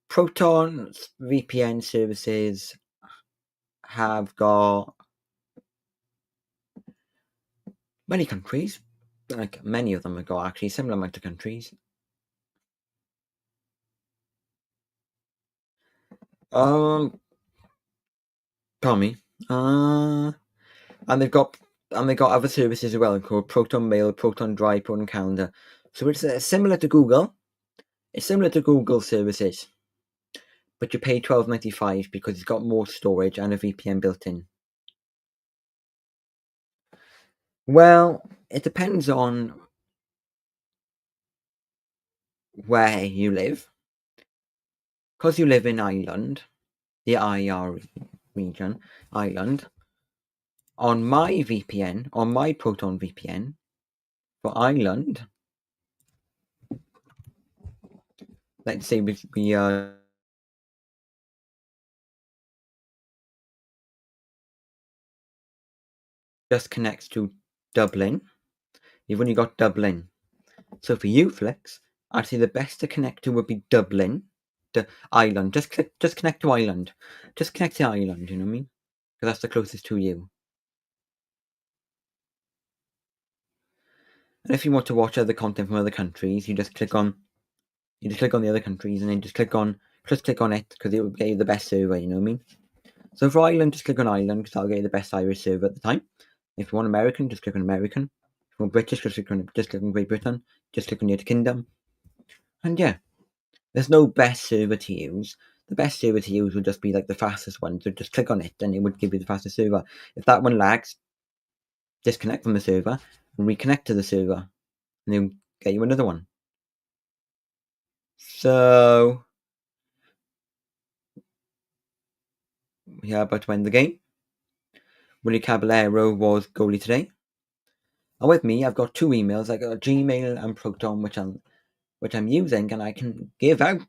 Proton VPN services have got many countries. Like many of them have got actually similar amount of countries. Tommy. And they've got other services as well called Proton Mail, Proton Drive, Proton Calendar. So it's similar to Google. It's similar to Google services, but you pay $12.95 because it's got more storage and a VPN built in. Well, it depends on where you live. Because you live in Ireland, the IR region, Ireland, on my VPN, on my Proton VPN for Ireland, let's say we just connects to Dublin. You've only got Dublin. So for you, Flex, I'd say the best to connect to would be Dublin, the Ireland. Just connect to Ireland. Just connect to Ireland. You know what I mean? Because that's the closest to you. And if you want to watch other content from other countries, you just click on the other countries, and then just click on it because it will get you the best server. You know what I mean? So for Ireland, just click on Ireland because that'll get you the best Irish server at the time. If you want American, just click on American. If you want British, just click on Great Britain. Just click on United Kingdom. And yeah, there's no best server to use. The best server to use would just be like the fastest one. So just click on it and it would give you the fastest server. If that one lags, disconnect from the server and reconnect to the server, and they'll get you another one. So we are about to end the game. Willie Caballero was goalie today. And with me, I've got two emails. I got Gmail and Proton, which I'm using, and I can give out.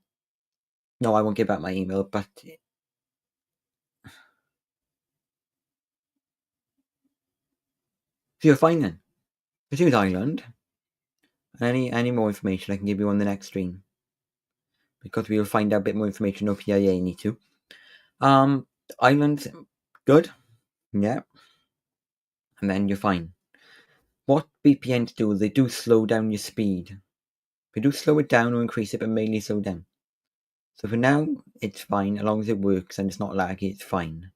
No, I won't give out my email, but if you're fine then, choose Ireland. Any more information I can give you on the next stream, because we'll find out a bit more information if you need to. Ireland's good, yeah, and then you're fine. What VPNs do, they do slow down your speed. They do slow it down or increase it, but mainly slow down. So for now, it's fine, as long as it works and it's not laggy, it's fine.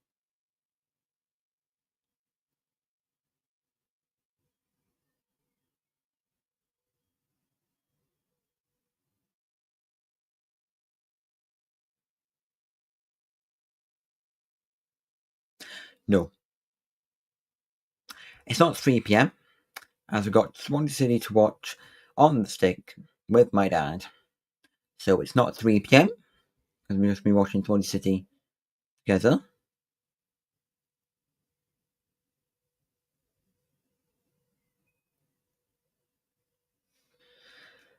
No, it's not 3 p.m. as we've got Swansea City to watch on the stick with my dad. So it's not 3 p.m. because we'll just be watching Swansea City together.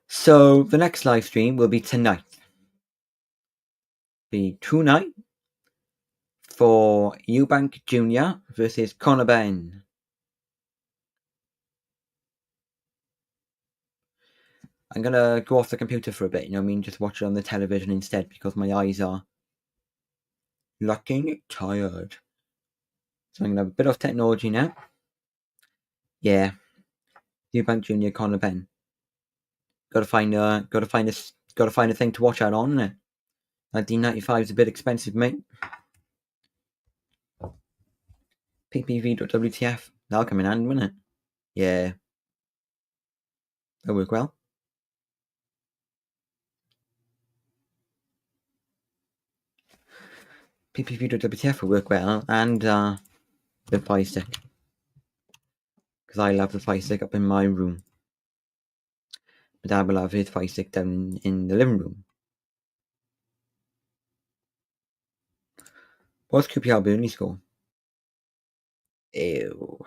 So the next live stream will be tonight. Be tonight for Eubank Jr. versus Conor Ben. I'm gonna go off the computer for a bit, just watch it on the television instead because my eyes are looking tired. So I'm gonna have a bit of technology now. Yeah, Eubank Jr. Conor Ben. Gotta find a thing to watch out on, innit? 1995 is a bit expensive, mate. PPV.WTF. That'll come in handy, won't it? Yeah. That'll work well. PPV.WTF will work well, and the Fire Stick. Because I love the Fire Stick up in my room. But Dad will have his Fire Stick down in the living room. What's QPR Burnley score? Ew.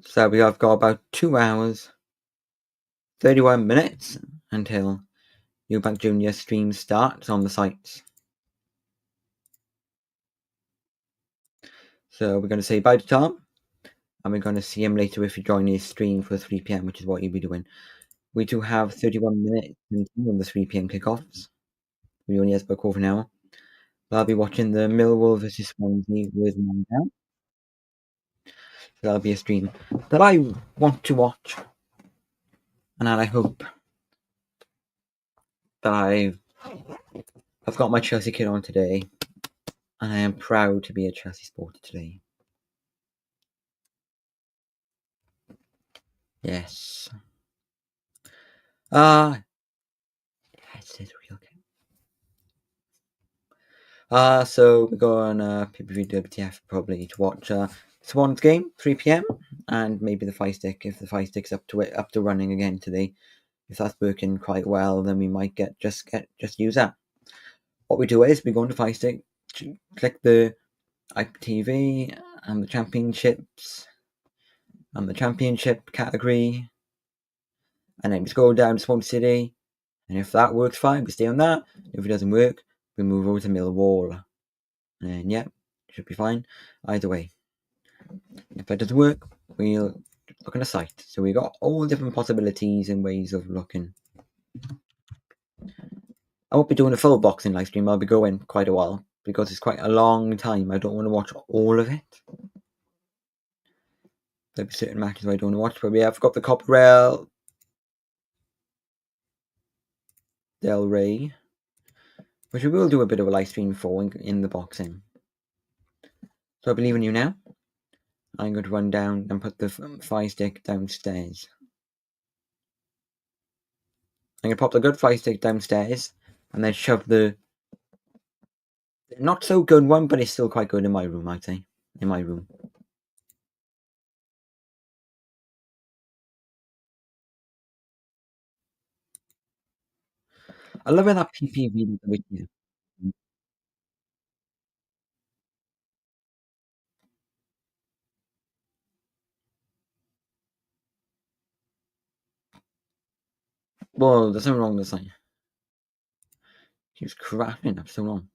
So we have got about 2 hours, 31 minutes until Eubank Jr. stream starts on the sites. So we're going to say bye to Tom, and we're going to see him later if you join his stream for 3 p.m, which is what you'll be doing. We do have 31 minutes until the 3 p.m. kickoffs. We only have about a quarter of an hour. But I'll be watching the Millwall versus Swansea with my dad. So that'll be a stream that I want to watch, and I hope that I've got my Chelsea kit on today, and I am proud to be a Chelsea supporter today. Yes. Yes, it's real game. So we go on PPV WTF probably to watch Swans game 3 p.m. and maybe the Fire Stick if the Fire Stick's up to running again today. If that's working quite well, then we might just use that. What we do is we go into Fire Stick, click the IPTV and the championships and the championship category, and then we scroll down to Swansea City, and if that works fine, we stay on that. If it doesn't work, we move over to Millwall, and yeah, should be fine either way. If that doesn't work, we'll look on the site. So we got all different possibilities and ways of looking. I won't be doing a full boxing live stream. I'll be going quite a while because it's quite a long time. I don't want to watch all of it. There'll be certain matches I don't want to watch, but we have got the Copperell Del Rey, which we will do a bit of a live stream for in the boxing. So I believe in you now. I'm going to run down and put the Fire Stick downstairs. I'm going to pop the good Fire Stick downstairs and then shove the Not so good one, but it's still quite good in my room, I'd say. In my room. I love how that PPV. Well, there's nothing wrong with the sign. He was crafting up so long.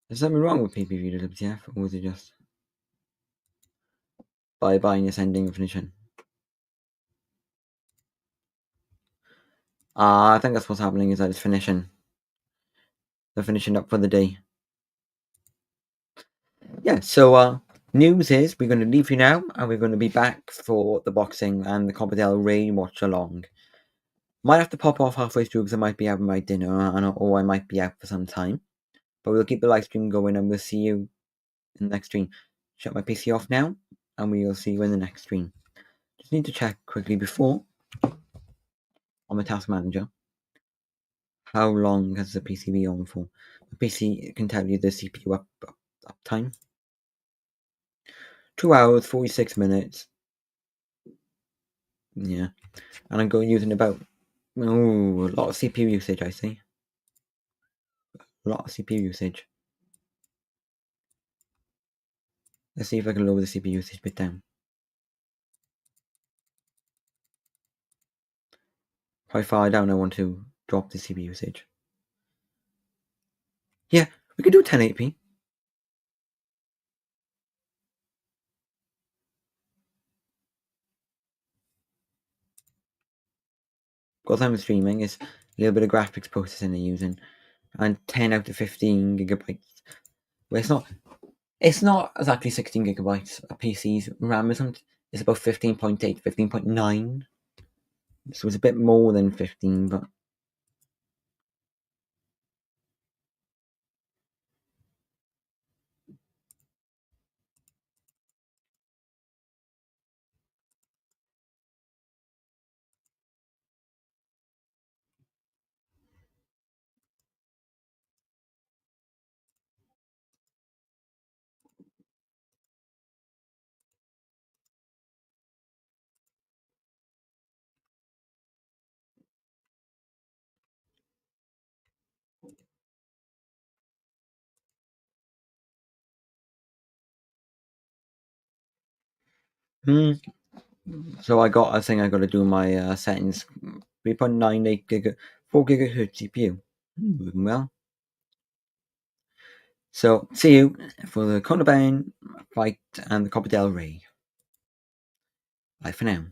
There's something wrong with PPV to WTF, or was it just by buying this ending and finishing? I think that's what's happening is that it's finishing. They're finishing up for the day. Yeah, so news is we're going to leave you now and we're going to be back for the boxing and the Copa del Rey watch along. Might have to pop off halfway through because I might be having my dinner or I might be out for some time. But we'll keep the live stream going and we'll see you in the next stream. Shut my PC off now and we'll see you in the next stream. Just need to check quickly before on the task manager. How long has the PC been on for? The PC can tell you the CPU up time. 2 hours, 46 minutes. Yeah. And I'm going using about a lot of CPU usage, I see. A lot of CPU usage. Let's see if I can lower the CPU usage a bit down. How far down I want to drop the CPU usage. Yeah, we can do 1080p. Because I'm streaming, it's a little bit of graphics processing they're using. And 10 out of 15 gigabytes. Well, it's not exactly 16 gigabytes. A PC's RAM isn't. It's about 15.8, 15.9. So it's a bit more than 15, but so I think I got to do my settings. 3.98 giga, 4 gigahertz CPU. Well, so see you for the Conaban fight and the Copa del Rey. Bye for now.